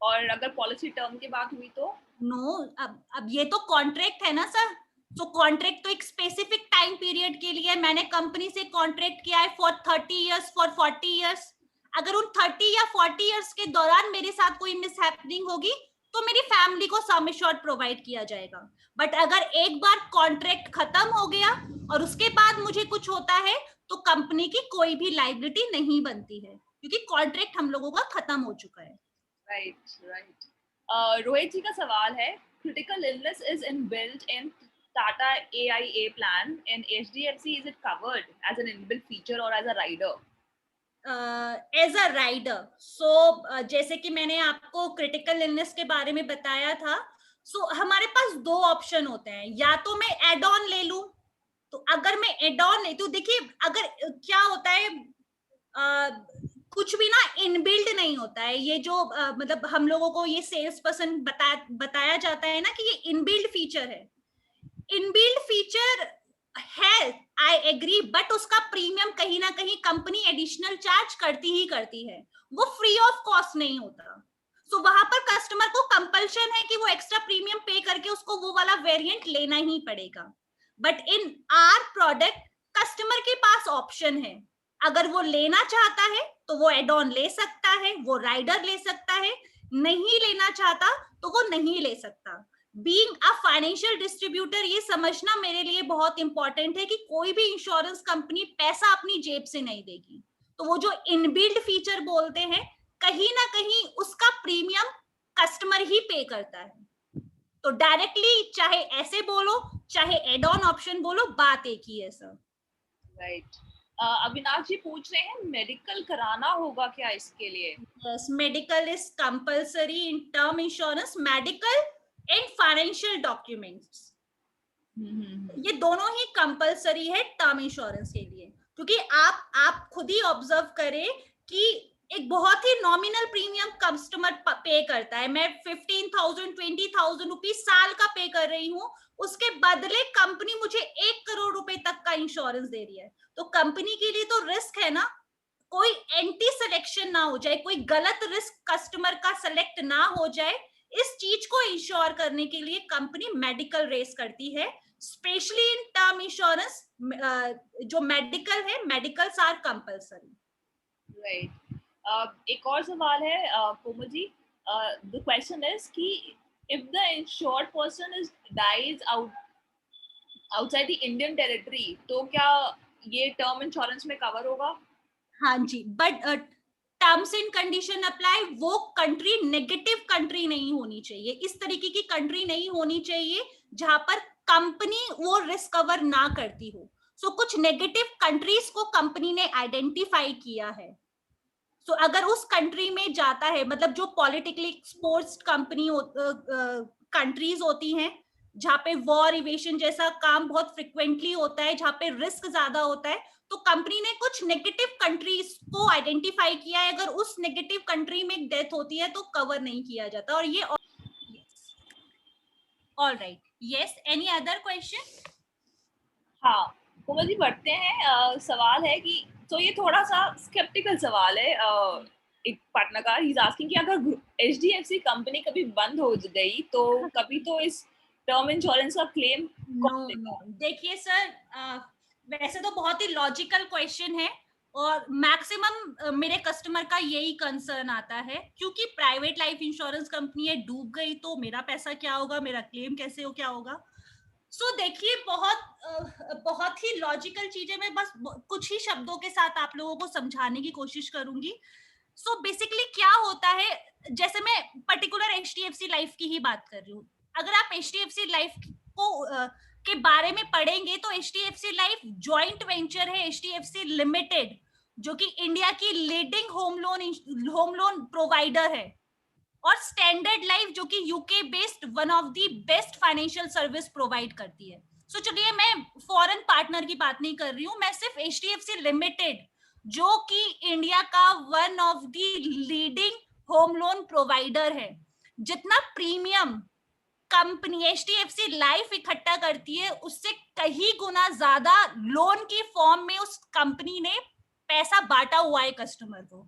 और अगर पॉलिसी टर्म की बात हुई तो? नो, अब ये तो कॉन्ट्रैक्ट है ना सर। तो कॉन्ट्रैक्ट तो एक स्पेसिफिक टाइम पीरियड के लिए, मैंने कंपनी से कॉन्ट्रैक्ट किया है फॉर 30 इयर्स, फॉर 40 इयर्स। अगर उन 30 या 40 इयर्स के दौरान मेरे साथ कोई मिसहैपनिंग होगी तो मेरी फैमिली को सम अश्योर्ड प्रोवाइड किया जाएगा। बट अगर एक बार कॉन्ट्रैक्ट खत्म हो गया और उसके बाद मुझे कुछ होता है तो कंपनी की कोई भी लायबिलिटी नहीं बनती है, क्योंकि कॉन्ट्रैक्ट हम लोगों का खत्म हो चुका है। राइट। रोहित जी का सवाल है, critical illness is inbuilt in Tata AIA plan, in HDFC is it covered as an inbuilt feature or as a rider? As a rider. So जैसे कि मैंने आपको क्रिटिकल इलनेस के बारे में बताया था, सो हमारे पास दो ऑप्शन होते हैं, या तो मैं एड ऑन ले लूं। तो अगर मैं एड ऑन लेती हूँ, देखिए अगर क्या होता है, कुछ भी ना इनबिल्ड नहीं होता है। ये जो मतलब हम लोगों को ये सेल्स पर्सन बताया जाता है ना कि ये इनबिल्ड फीचर है। इनबिल्ड फीचर है, आई एग्री, बट उसका प्रीमियम कहीं ना कहीं कंपनी एडिशनल चार्ज करती ही करती है, वो फ्री ऑफ कॉस्ट नहीं होता। सो वहां पर कस्टमर को कंपल्शन है कि वो एक्स्ट्रा प्रीमियम पे करके उसको वो वाला वेरिएंट लेना ही पड़ेगा। But in are product customer के पास ऑप्शन है, अगर वो लेना चाहता है तो वो एड ऑन ले सकता है, वो राइडर ले सकता है, नहीं लेना चाहता तो वो नहीं ले सकता। बीइंग अ फाइनेंशियल डिस्ट्रीब्यूटर, ये समझना मेरे लिए बहुत इंपॉर्टेंट है कि कोई भी इंश्योरेंस कंपनी पैसा अपनी जेब से नहीं देगी। तो वो जो इनबिल्ड फीचर बोलते हैं, कहीं ना कहीं उसका प्रीमियम कस्टमर ही पे करता है। तो डायरेक्टली चाहे ऐसे बोलो चाहे एड ऑन ऑप्शन बोलो, बात एक ही है सर। राइट। अविनाश जी पूछ रहे हैं मेडिकल कराना होगा क्या इसके लिए? Yes, medical is compulsory in term insurance, medical and financial documents, ये दोनों ही कंपल्सरी है टर्म इंश्योरेंस के लिए। क्योंकि आप खुद ही ऑब्जर्व करें कि एक बहुत ही नॉमिनल प्रीमियम कस्टमर पे करता है। मैं 15,000 20,000 रुपीज साल का पे कर रही हूँ, उसके बदले कंपनी मुझे 1 करोड़ रुपए तक का इंश्योरेंस दे रही है। तो कंपनी के लिए तो रिस्क है ना, कोई एंटी सिलेक्शन ना हो जाए, कोई गलत रिस्क कस्टमर का सेलेक्ट ना हो जाए, इस चीज को इंश्योर करने के लिए कंपनी मेडिकल रेस करती है, स्पेशली इन टर्म इंश्योरेंस। जो मेडिकल है, मेडिकल्स आर कंपल्सरी। राइट। एक और सवाल है Komal ji, the question is कि if the insured person is dies outside the Indian territory, तो क्या ये टर्म इंश्योरेंस में कवर होगा? हाँ जी, but terms and condition apply, वो कंट्री नेगेटिव कंट्री नहीं होनी चाहिए, इस तरीके की कंट्री नहीं होनी चाहिए जहां पर कंपनी वो रिस्क कवर ना करती हो। सो कुछ नेगेटिव कंट्रीज को कंपनी ने आइडेंटिफाई किया है। सो अगर उस कंट्री में जाता है, मतलब जो पॉलिटिकली एक्सपोज्ड कंट्रीज होती हैं, जहाँ पे वॉर इवेशन जैसा काम बहुत फ्रिक्वेंटली होता है, जहाँ पे रिस्क ज्यादा होता है, तो कंपनी ने कुछ नेगेटिव कंट्रीज को आइडेंटिफाई किया है। अगर उस नेगेटिव कंट्री में डेथ होती है तो कवर नहीं किया जाता। और ये all right, yes, any other question? हाँ कोमल जी, बढ़ते हैं। सवाल है कि तो ये थोड़ा सा स्केप्टिकल सवाल है। एक पार्टनर का ही आस्किंग कि अगर एचडीएफसी कंपनी कभी बंद हो गई तो कभी तो इस टर्म इंश्योरेंस का क्लेम नो, देखिए सर, वैसे तो बहुत ही लॉजिकल क्वेश्चन है, और मैक्सिमम मेरे कस्टमर का यही कंसर्न आता है, क्योंकि प्राइवेट लाइफ इंश्योरेंस कंपनी है, डूब गई तो मेरा पैसा क्या होगा, मेरा क्लेम कैसे हो, क्या होगा। सो देखिए, बहुत ही लॉजिकल चीजें मैं बस कुछ ही शब्दों के साथ आप लोगों को समझाने की कोशिश करूंगी। सो बेसिकली क्या होता है, जैसे मैं पर्टिकुलर एचडीएफसी लाइफ की ही बात कर रही हूँ। अगर आप एचडीएफसी लाइफ को के बारे में पढ़ेंगे तो एचडीएफसी लाइफ जॉइंट वेंचर है एचडीएफसी लिमिटेड, जो कि इंडिया की लीडिंग होम लोन प्रोवाइडर है, और स्टैंडर्ड लाइफ जो कि UK based one of the best financial service provide करती है। सो चलिए, मैं फॉरेन पार्टनर की बात नहीं कर रही हूँ, मैं सिर्फ एचडीएफसी लिमिटेड, जो कि इंडिया का one of the leading home loan provider है, जितना प्रीमियम कंपनी एचडीएफसी लाइफ इकट्ठा करती है, उससे कहीं गुना ज्यादा लोन की फॉर्म में उस कंपनी ने पैसा बांटा हुआ है कस्टमर को।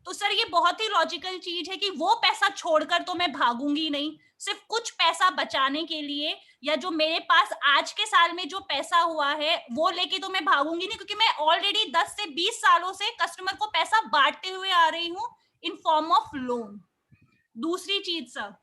तो सर ये बहुत ही लॉजिकल चीज है कि वो पैसा छोड़कर तो मैं भागूंगी नहीं, सिर्फ कुछ पैसा बचाने के लिए, या जो मेरे पास आज के साल में जो पैसा हुआ है वो लेके तो मैं भागूंगी नहीं, क्योंकि मैं ऑलरेडी 10 से 20 सालों से कस्टमर को पैसा बांटते हुए आ रही हूँ इन फॉर्म ऑफ लोन। दूसरी चीज सर,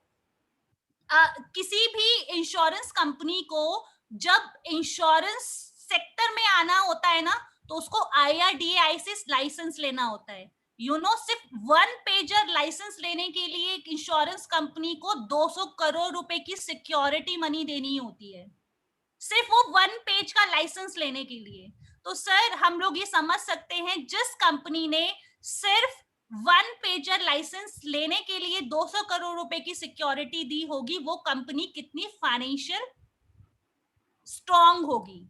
किसी भी इंश्योरेंस कंपनी को जब इंश्योरेंस सेक्टर में आना होता है ना, तो उसको IRDAI से लाइसेंस लेना होता है। सिर्फ 1 पेजर लाइसेंस लेने के लिए एक इंश्योरेंस कंपनी को 200 करोड़ रुपए की सिक्योरिटी मनी देनी होती है, सिर्फ वो 1 पेज का लाइसेंस लेने के लिए। तो सर हम लोग ये समझ सकते हैं, जिस कंपनी ने सिर्फ 1 पेजर लाइसेंस लेने के लिए 200 करोड़ रुपए की सिक्योरिटी दी होगी, वो कंपनी कितनी फाइनेंशियल स्ट्रॉन्ग होगी।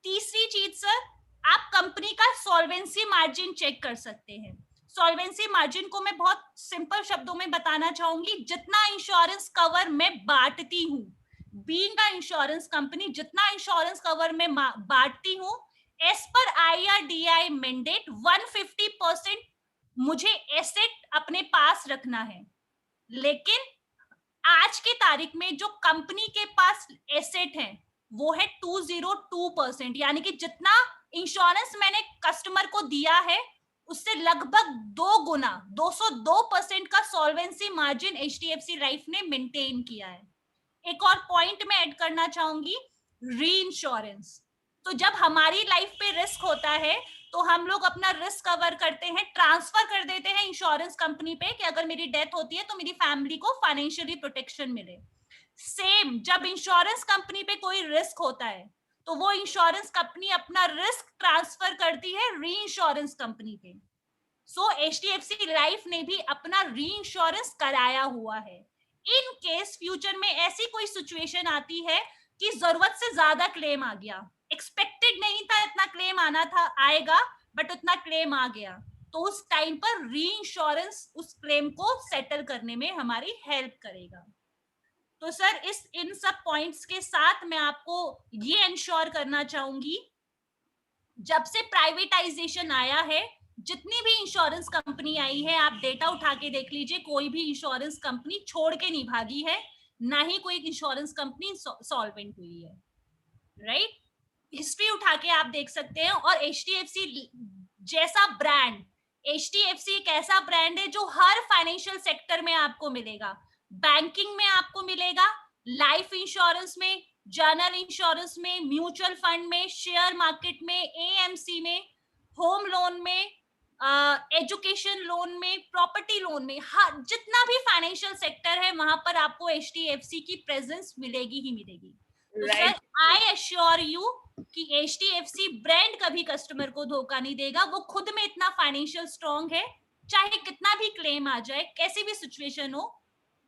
तीसरी चीज सर, आप कंपनी का सॉल्वेंसी मार्जिन चेक कर सकते हैं। सॉल्वेंसी मार्जिन को मैं बहुत सिंपल शब्दों में बताना चाहूंगी, जितना इंश्योरेंस कवर मैं बांटती हूँ, बीइंग अ इंश्योरेंस कंपनी, जितना इंश्योरेंस कवर मैं बांटती हूँ, एज पर IRDAI मैंडेट 150% मुझे एसेट अपने पास रखना है। लेकिन आज के तारीख में जो कंपनी के पास एसेट है वो है 202%, यानी कि जितना इंश्योरेंस मैंने कस्टमर को दिया है उससे लगभग 2 गुना 202% का सॉल्वेंसी मार्जिन एचडीएफसी लाइफ ने मेंटेन किया है। एक और पॉइंट मैं ऐड करना चाहूंगी, री इंश्योरेंस। तो जब हमारी लाइफ पे रिस्क होता है तो हम लोग अपना रिस्क कवर करते हैं, ट्रांसफर कर देते हैं इंश्योरेंस कंपनी पे, कि अगर मेरी डेथ होती है तो मेरी फैमिली को फाइनेंशियली प्रोटेक्शन मिले। सेम जब इंश्योरेंस कंपनी पे कोई रिस्क होता है तो वो इंश्योरेंस कंपनी अपना रिस्क ट्रांसफर करती है री इंश्योरेंस कंपनी पे। सो एचडीएफसी लाइफ ने भी अपना री इंश्योरेंस कराया हुआ है। इन केस फ्यूचर में ऐसी कोई सिचुएशन आती है कि जरूरत से ज्यादा क्लेम आ गया, एक्सपेक्टेड नहीं था इतना क्लेम आना था, आएगा, बट उतना क्लेम आ गया, तो उस टाइम पर री इंश्योरेंस उस क्लेम को सेटल करने में हमारी हेल्प करेगा। तो सर इन सब पॉइंट्स के साथ मैं आपको ये इंश्योर करना चाहूंगी, जब से प्राइवेटाइजेशन आया है, जितनी भी इंश्योरेंस कंपनी आई है, आप डेटा उठा के देख लीजिए, कोई भी इंश्योरेंस कंपनी छोड़ के नहीं भागी है, ना ही कोई इंश्योरेंस कंपनी सॉल्वेंट हुई है, राइट? हिस्ट्री उठा के आप देख सकते हैं। और एचडीएफसी जैसा ब्रांड, एचडीएफसी एक ऐसा ब्रांड है जो हर फाइनेंशियल सेक्टर में आपको मिलेगा। बैंकिंग में आपको मिलेगा, लाइफ इंश्योरेंस में, जनरल इंश्योरेंस में, म्यूचुअल फंड में, शेयर मार्केट में, एएमसी में, होम लोन में, एजुकेशन लोन में, प्रॉपर्टी लोन में, हर जितना भी फाइनेंशियल सेक्टर है वहां पर आपको एचडीएफसी की प्रेजेंस मिलेगी ही मिलेगी। तो sir, Right. I assure you कि एचडीएफसी ब्रांड कभी कस्टमर को धोखा नहीं देगा। वो खुद में इतना फाइनेंशियल स्ट्रांग है, चाहे कितना भी क्लेम आ जाए, कैसी भी सिचुएशन हो,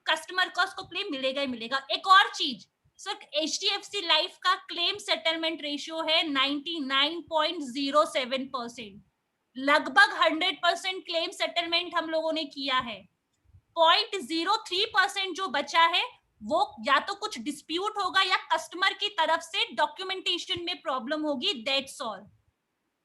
कस्टमर को उसको क्लेम मिलेगा ही मिलेगा। एक और चीज सर, एचडीएफसी लाइफ का क्लेम सेटलमेंट रेशियो है 99.07%। लगभग 100% क्लेम सेटलमेंट हम लोगों ने किया है। 0.03% जो बचा है वो या तो कुछ डिस्प्यूट होगा या कस्टमर की तरफ से डॉक्यूमेंटेशन में प्रॉब्लम होगी, that's all.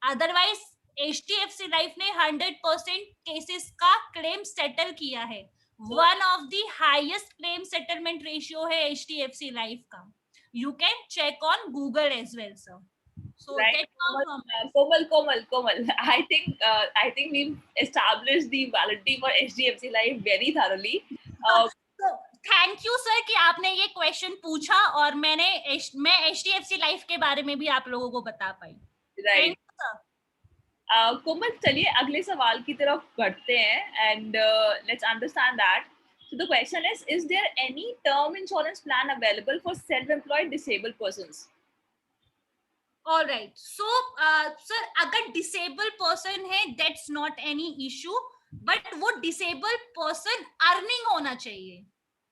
Otherwise HDFC life ने 100% केसेस का क्लेम सेटल किया है। One of the highest claim settlement ratio है एचडीएफसी लाइफ का। You can check on Google as well sir. So Right. that's all from my side. Komal. I think we've established the validity for HDFC Life very thoroughly. तो thank you sir कि आपने ये question पूछा और मैं HDFC life के बारे में भी आप लोगों को बता पाई। Right. Thank you sir. Komal, चलिए अगले सवाल की तरफ बढ़ते हैं and let's understand that. So the question is there any term insurance plan available for self-employed disabled persons? All right, so sir, अगर डिसेबल पर्सन है that's not any issue, but वो डिसेबल पर्सन अर्निंग होना चाहिए।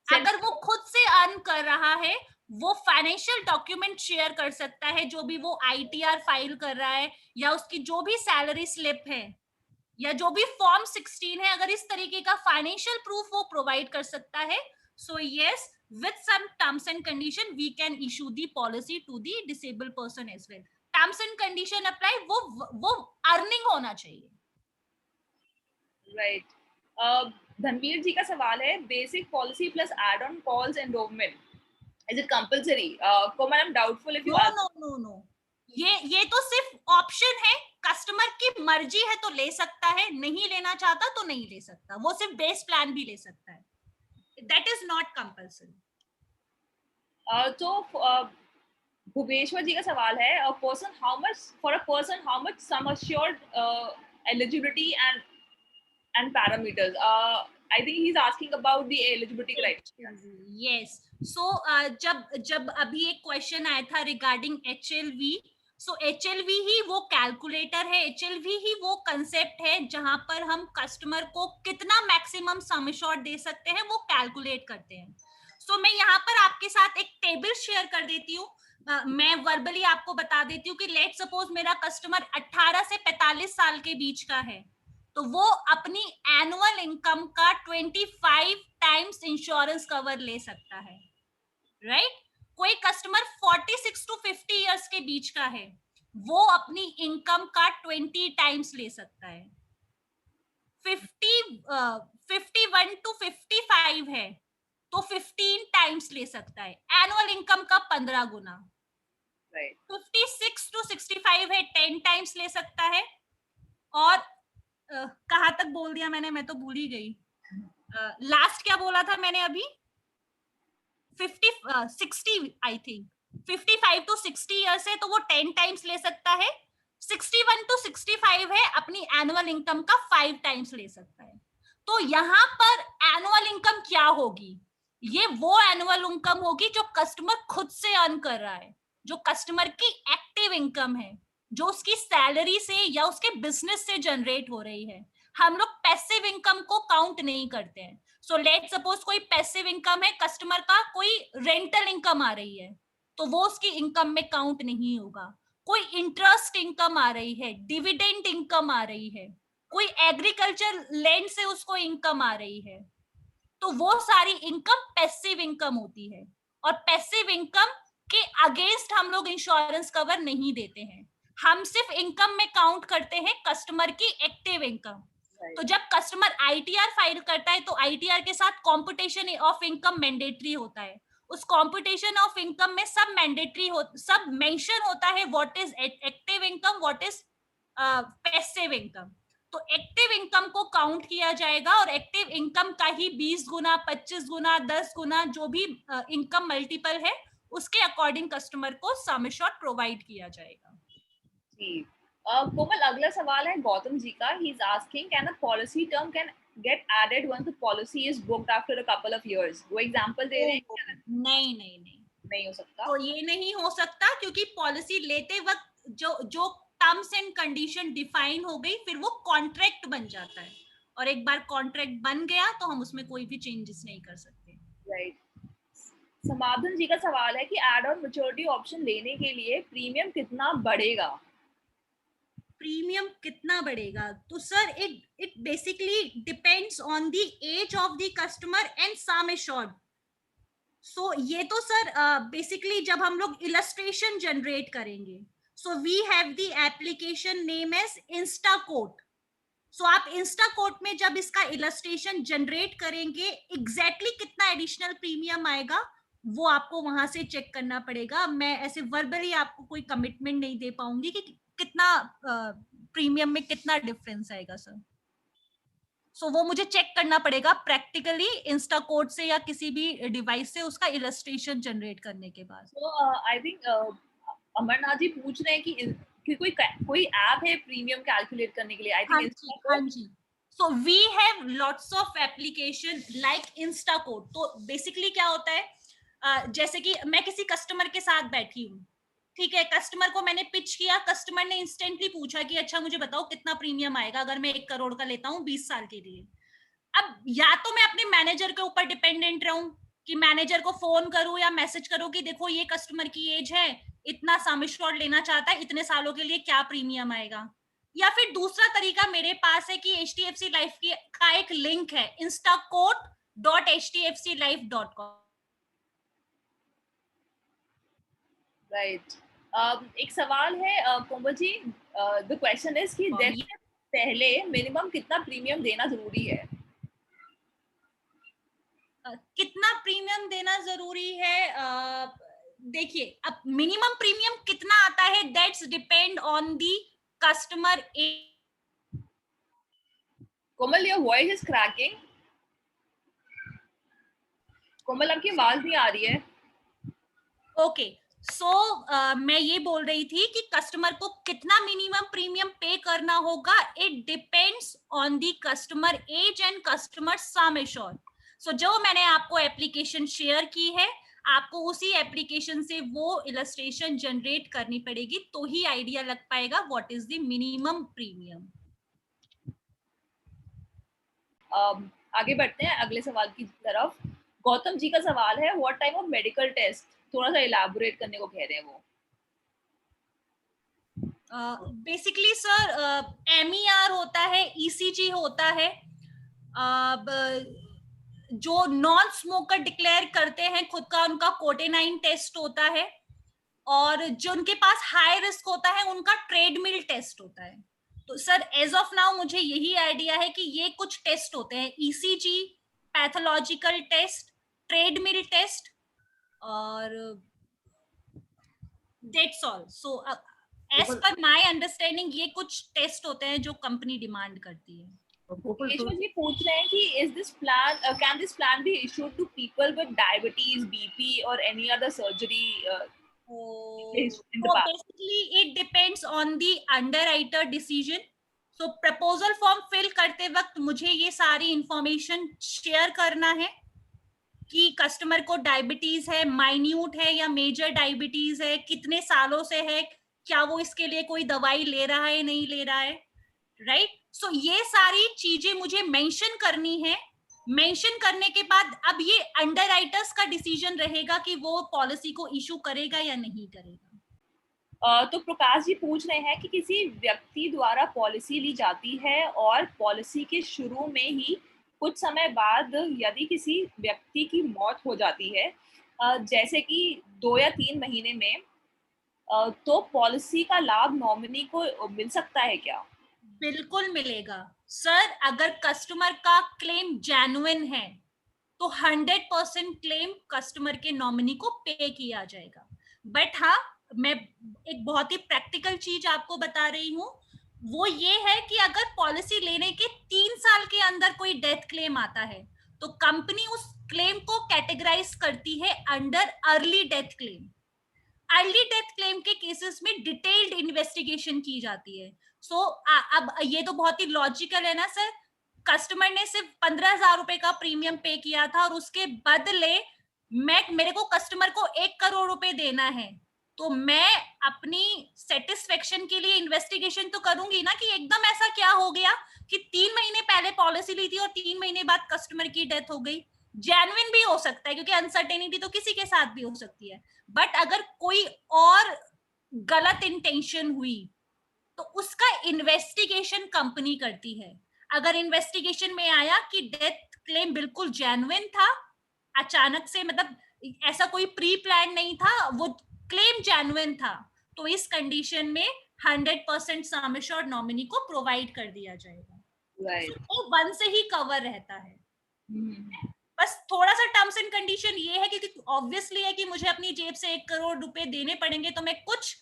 अगर वो खुद से earn कर रहा है, वो फाइनेंशियल डॉक्यूमेंट शेयर कर सकता है, जो भी वो आईटीआर फाइल कर रहा है या उसकी जो भी सैलरी स्लिप है या जो भी फॉर्म 16 है, अगर इस तरीके का फाइनेंशियल प्रूफ वो प्रोवाइड कर सकता है, so yes, with some terms and condition we can issue the policy to the disabled person as well. Terms and condition apply, वो अर्निंग होना चाहिए। Right. धनवीर जी का सवाल है, basic policy plus add on calls enrolment is it compulsory? Komal, I am doubtful if you know, ये तो सिर्फ option है, कस्टमर की मर्जी है तो ले सकता है, नहीं लेना चाहता तो नहीं ले सकता, वो सिर्फ बेस प्लान भी ले सकता है, दैट इज नॉट कंपलसरी। तो भुवेश्वर जी का सवाल है, a person how much sum assured eligibility and parameters? I think he's asking about the eligibility criteria. Yes. So जब अभी एक क्वेश्चन आया था रिगार्डिंग HLV, सो HLV ही वो कैलकुलेटर है, HLV ही वो कंसेप्ट है जहां पर हम कस्टमर को कितना मैक्सिमम सम एश्योर्ड दे सकते हैं वो कैलकुलेट करते हैं। सो मैं यहाँ पर आपके साथ एक टेबल शेयर कर देती हूँ। मैं वर्बली आपको बता देती हूँ कि लेट सपोज मेरा कस्टमर 18 से 45 साल के बीच का है, तो वो अपनी एनुअल इनकम का 25 टाइम्स इंश्योरेंस कवर ले सकता है, राइट? कोई कस्टमर 46 टू 50 इयर्स के बीच का है, वो अपनी इनकम का 20 टाइम्स ले सकता है। 51 टू 55 है तो 15 टाइम्स ले सकता है, एनुअल इनकम का 15 गुना। 56 टू 65 है, 10 टाइम्स ले सकता है। और कहाँ तक बोल दिया मैंने, मैं तो भूल ही गई। लास्ट क्या बोला था मैंने अभी? 60 आई थिंक 55 टू 60 इयर्स है तो वो 10 टाइम्स ले सकता है। 61 टू 65 है, अपनी एनुअल इनकम का 5 टाइम्स ले सकता है। तो यहाँ पर एनुअल इनकम क्या होगी? ये वो एनुअल इनकम होगी जो कस्टमर खुद से अर्न कर रहा है, जो कस्टमर की एक्टिव इनकम है, जो उसकी सैलरी से या उसके बिजनेस से जनरेट हो रही है। हम लोग पैसिव इनकम को काउंट नहीं करते हैं। सो लेट सपोज कोई पैसिव इनकम है, कस्टमर का कोई रेंटल इनकम आ रही है तो वो उसकी इनकम में काउंट नहीं होगा। कोई इंटरेस्ट इनकम आ रही है, डिविडेंड इनकम आ रही है, कोई एग्रीकल्चर लैंड से उसको इनकम आ रही है, तो वो सारी इनकम पैसिव इनकम होती है। और पैसिव इनकम के अगेंस्ट हम लोग इंश्योरेंस कवर नहीं देते हैं। हम सिर्फ इनकम में काउंट करते हैं कस्टमर की एक्टिव इनकम। तो जब कस्टमर आईटीआर फाइल करता है तो आईटीआर के साथ कॉम्पिटिशन ऑफ इनकम मैंडेटरी होता है। उस कॉम्पिटिशन ऑफ इनकम में सब मैंडेटरी सब मेंशन होता है what is active income, what is passive income. तो एक्टिव इनकम को काउंट किया जाएगा और एक्टिव इनकम का ही 20 गुना, 25 गुना, 10 गुना जो भी इनकम मल्टीपल है उसके अकॉर्डिंग कस्टमर को सम एश्योर्ड प्रोवाइड किया जाएगा। जी कोमल, अगला सवाल है गौतम जी का। He is asking can a policy term can get added when the policy is booked after a couple of years? वो एग्जांपल दे रहे हैं। नहीं नहीं नहीं नहीं हो सकता। तो ये नहीं हो सकता क्योंकि पॉलिसी लेते वक्त जो टर्म्स एंड कंडीशन डिफाइन हो गई फिर वो कॉन्ट्रैक्ट बन जाता है और एक बार कॉन्ट्रैक्ट बन गया तो हम उसमें कोई भी चेंजेस नहीं कर सकते। राइट। समाधान जी का सवाल है कि एड ऑन मैच्योरिटी ऑप्शन लेने के लिए प्रीमियम कितना बढ़ेगा? प्रीमियम कितना बढ़ेगा? तो sir it basically depends on the age of the customer and sum assured. So ये तो सर बेसिकली जब हम लोग इलस्ट्रेशन जनरेट करेंगे, so we have the application name as InstaQuote. So आप इंस्टाकोट में जब इसका इलस्ट्रेशन जनरेट करेंगे एग्जैक्टली कितना एडिशनल प्रीमियम आएगा वो आपको वहां से चेक करना पड़ेगा। मैं ऐसे वर्बली आपको कोई कमिटमेंट नहीं दे पाऊंगी कि कितना प्रीमियम में कितना डिफरेंस आएगा सर। सो वो मुझे चेक करना पड़ेगा प्रैक्टिकली इंस्टाकोड से या किसी भी डिवाइस से उसका इलस्ट्रेशन जनरेट करने के बाद। सो आई थिंक अमरनाथ जी पूछ रहे हैं कि कोई ऐप है प्रीमियम कैलकुलेट करने के लिए? आई थिंक हाँ जी। So we have lots of application like InstaQuote. तो बेसिकली क्या होता है, जैसे कि मैं किसी कस्टमर के साथ बैठी हूँ, ठीक है, कस्टमर को मैंने पिच किया, कस्टमर ने इंस्टेंटली पूछा कि अच्छा मुझे बताओ कितना प्रीमियम आएगा अगर मैं 1 करोड़ का लेता हूँ 20 साल के लिए। अब या तो मैं अपने मैनेजर के ऊपर डिपेंडेंट रहूं कि मैनेजर को फोन करूं या मैसेज करूं कि देखो ये कस्टमर की एज है, इतना सम एश्योर्ड लेना चाहता है, इतने सालों के लिए क्या प्रीमियम आएगा। या फिर दूसरा तरीका मेरे पास है कि HDFC लाइफ का एक लिंक है instaquote.hdfclife.com। राइट। एक सवाल है Komal ji, the question is कि डेथ से पहले मिनिमम कितना प्रीमियम देना जरूरी है? कितना प्रीमियम देना जरूरी है? देखिए, अब मिनिमम प्रीमियम कितना आता है that's depend on the customer age. Komal, your voice is cracking. Komal, आपकी आवाज नहीं आ रही है। ओके, सो मैं ये बोल रही थी कि कस्टमर को कितना मिनिमम प्रीमियम पे करना होगा, it depends on the customer age and customer sum assured. So जो मैंने आपको एप्लीकेशन शेयर की है, आपको उसी एप्लीकेशन से वो इलस्ट्रेशन जनरेट करनी पड़ेगी तो ही आइडिया लग पाएगा what is the minimum premium. आगे बढ़ते हैं अगले सवाल की तरफ। गौतम जी का सवाल है what type of medical test, थोड़ा सा इलैबोरेट करने को कह रहे हैं वो। बेसिकली सर MER होता है, ECG होता है, जो नॉन स्मोकर डिक्लेयर करते हैं खुद का उनका कोटेनाइन टेस्ट होता है, और जो उनके पास हाई रिस्क होता है उनका ट्रेडमिल टेस्ट होता है। तो सर एज ऑफ नाउ मुझे यही आइडिया है कि ये कुछ टेस्ट होते हैं, ECG, pathological test, treadmill test, और that's all. So as per my understanding ये कुछ टेस्ट होते हैं जो कंपनी डिमांड करती है। केशव जी पूछ रहे हैं कि is this plan can this plan be issued to people with diabetes, BP और any other surgery? So basically it depends on the underwriter decision. So proposal form fill करते वक्त मुझे ये सारी इंफॉर्मेशन शेयर करना है कि कस्टमर को डायबिटीज है, माइन्यूट है या मेजर डायबिटीज है, कितने सालों से है, क्या वो इसके लिए कोई दवाई ले रहा है नहीं ले रहा है, राइट। सो ये सारी चीजें मुझे मेंशन करनी है। मेंशन करने के बाद अब ये अंडरराइटर्स का डिसीजन रहेगा कि वो पॉलिसी को इशू करेगा या नहीं करेगा। तो प्रकाश जी पूछ रहे हैं कि किसी व्यक्ति द्वारा पॉलिसी ली जाती है और पॉलिसी के शुरू में ही कुछ समय बाद यदि किसी व्यक्ति की मौत हो जाती है, जैसे कि 2 या 3 महीने में, तो पॉलिसी का लाभ नॉमिनी को मिल सकता है क्या? बिल्कुल मिलेगा सर। अगर कस्टमर का क्लेम जेन्युइन है तो 100% क्लेम कस्टमर के नॉमिनी को पे किया जाएगा। बट हाँ, मैं एक बहुत ही प्रैक्टिकल चीज आपको बता रही हूँ, वो ये है कि अगर पॉलिसी लेने के 3 साल के अंदर कोई डेथ क्लेम आता है तो कंपनी उस क्लेम को कैटेगराइज करती है under early death claim. Early death claim के केसेस में डिटेल्ड इन्वेस्टिगेशन की जाती है। सो अब ये तो बहुत ही लॉजिकल है ना सर। कस्टमर ने सिर्फ 15,000 रुपए का प्रीमियम पे किया था और उसके बदले मेरे को कस्टमर को 1 करोड़ रुपए देना है, तो मैं अपनी सेटिस्फेक्शन के लिए इन्वेस्टिगेशन तो करूंगी ना कि एकदम ऐसा क्या हो गया कि 3 महीने पहले पॉलिसी ली थी और 3 महीने बाद कस्टमर की डेथ हो गई। जेन्युइन भी हो सकता है क्योंकि अनसर्टेनिटी तो किसी के साथ भी हो सकती है, बट अगर कोई और गलत इंटेंशन हुई तो उसका इन्वेस्टिगेशन कंपनी करती है। अगर इन्वेस्टिगेशन में आया कि डेथ क्लेम बिल्कुल जेन्युइन था, अचानक से मतलब ऐसा कोई प्री प्लान नहीं था, वो क्लेम जेन्युइन था, तो इस कंडीशन में 100% सम एश्योर्ड नॉमिनी को प्रोवाइड कर दिया जाएगा। राइट। तो 1 से ही कवर रहता है। हम्म। बस थोड़ा सा टर्म्स एंड कंडीशन ये है कि ऑब्वियसली है कि मुझे अपनी जेब से 1 करोड़ रुपए देने पड़ेंगे, तो मैं कुछ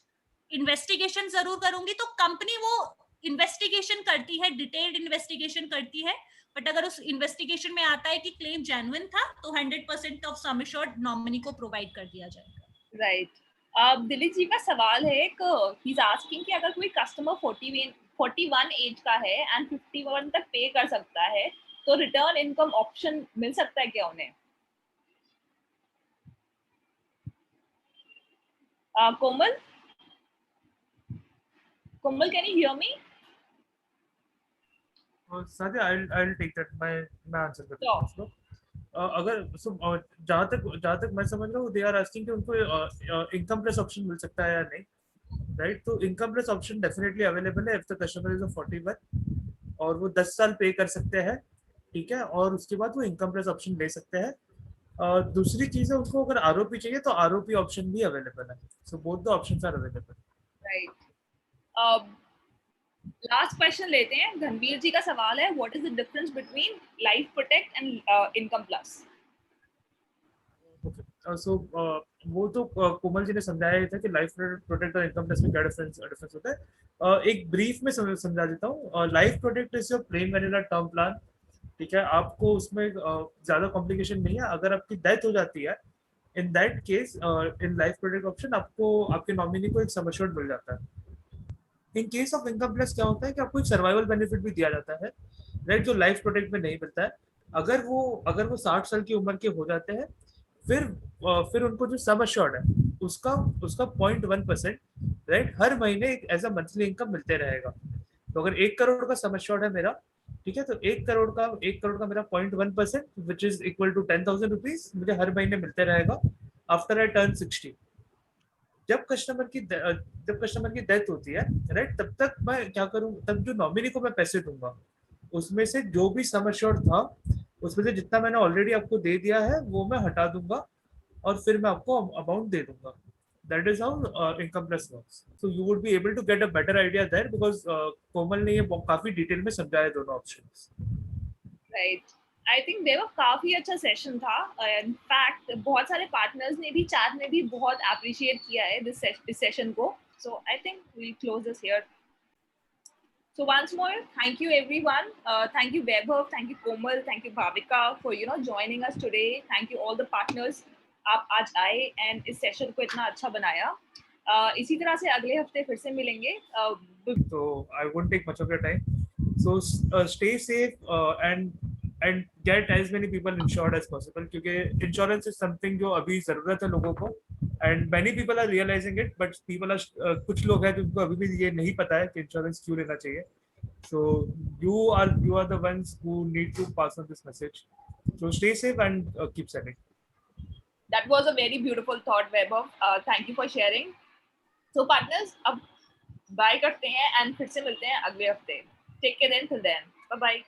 इन्वेस्टिगेशन जरूर करूंगी। तो कंपनी वो इन्वेस्टिगेशन करती है, डिटेल्ड इन्वेस्टिगेशन करती है, बट अगर उस इन्वेस्टिगेशन में आता है कि क्लेम जेन्युइन था तो 100% ऑफ सम एश्योर्ड नॉमिनी को प्रोवाइड कर दिया जाएगा। राइट। दिलीप जी का सवाल है, एक ही इज आस्किंग कि अगर कोई कस्टमर 41 एज का है एंड 51 तक पे कर सकता है तो रिटर्न इनकम ऑप्शन मिल सकता है क्या उन्हें? कोमल, can you hear me? साथी, I'll take that. मैं आंसर कर देता हूँ Sure. उसको। अगर जहाँ तक मैं समझ रहा हूँ, दे आर आस्किंग कि उनको इनकम प्लस ऑप्शन मिल सकता है या नहीं, राइट? तो income plus option definitely available है इफ द कस्टमर इज 41 और वो 10 साल पे कर सकते हैं, ठीक है, और उसके बाद वो इनकम प्लस ऑप्शन ले सकते हैं। दूसरी चीज है, उनको अगर आरओपी चाहिए तो आरओपी ऑप्शन भी अवेलेबल है। So both the options are available. Right. Last question लेते हैं। धनवीर जी का सवाल है, what is the difference between life protect and income plus? So वो तो कोमल जी ने समझाया था कि लाइफ प्रोटेक्ट और इनकम प्लस में क्या डिफरेंस होता है। एक ब्रीफ में समझा देता हूँ। Life protect is your plain vanilla term plan, ठीक है। आपको उसमें ज्यादा कॉम्प्लिकेशन नहीं है। अगर आपकी डेथ हो जाती है, in that case in life protect option आपको आपके नॉमिनी को एक सम एश्योर्ड मिल जाता है। In case of income plus क्या होता है कि आपको एक सर्वाइवल बेनिफिट भी दिया जाता है, राइट, जो लाइफ प्रोटेक्ट में नहीं मिलता है। अगर वो 60 साल की उम्र के हो जाते हैं, फिर उनको जो सम एश्योर्ड है उसका उसका 0.1%, राइट, हर महीने एक एज अ मंथली इनकम मिलते रहेगा। तो अगर 1 करोड़ का सम एश्योर्ड है मेरा, ठीक है, तो 1 करोड़ का मेरा 0.1%, which is equal to 10,000 rupees, मुझे हर महीने मिलते रहेगा आफ्टर आई टर्न 60। जब कस्टमर की डेथ होती है, राइट, तब तक मैं क्या करूँ, तब जो नॉमिनी को मैं पैसे दूंगा उसमें से जो भी सम एश्योर्ड था उसमें से जितना मैंने ऑलरेडी आपको दे दिया है वो मैं हटा दूंगा और फिर मैं आपको अमाउंट दे दूंगा। That is how income plus works. So you would be able to get a better idea there, because Komal ने ये काफी डिटेल में समझाया दोनों options. Right. I think Dev काफी अच्छा सेशन था। इनफैक्ट बहुत सारे पार्टनर्स ने भी, चैट में भी बहुत अप्रिशिएट किया है दिस सेशन को। So I think we close this here. So once more, thank you everyone. Thank you Vaibhav, thank you Komal, thank you Bhavika for joining us today. Thank you all the partners. आप आज आए and इस session को इतना अच्छा बनाया। इसी तरह से अगले हफ्ते फिर से मिलेंगे। So I won't take much of your time. So stay safe and get as many people insured as possible, क्योंकि insurance is something जो अभी जरूरत है लोगों को, and many people are realizing it, but people are कुछ लोग हैं जिनको अभी भी ये नहीं पता है कि इंश्योरेंस क्यों लेना चाहिए। So you are the ones who need to pass on this message. So stay safe and keep selling. That was a very beautiful thought, Vaibhav. Thank you for sharing. So partners, अब bye करते हैं and फिर से मिलते हैं अगले हफ्ते। Take care then, till then. Bye bye.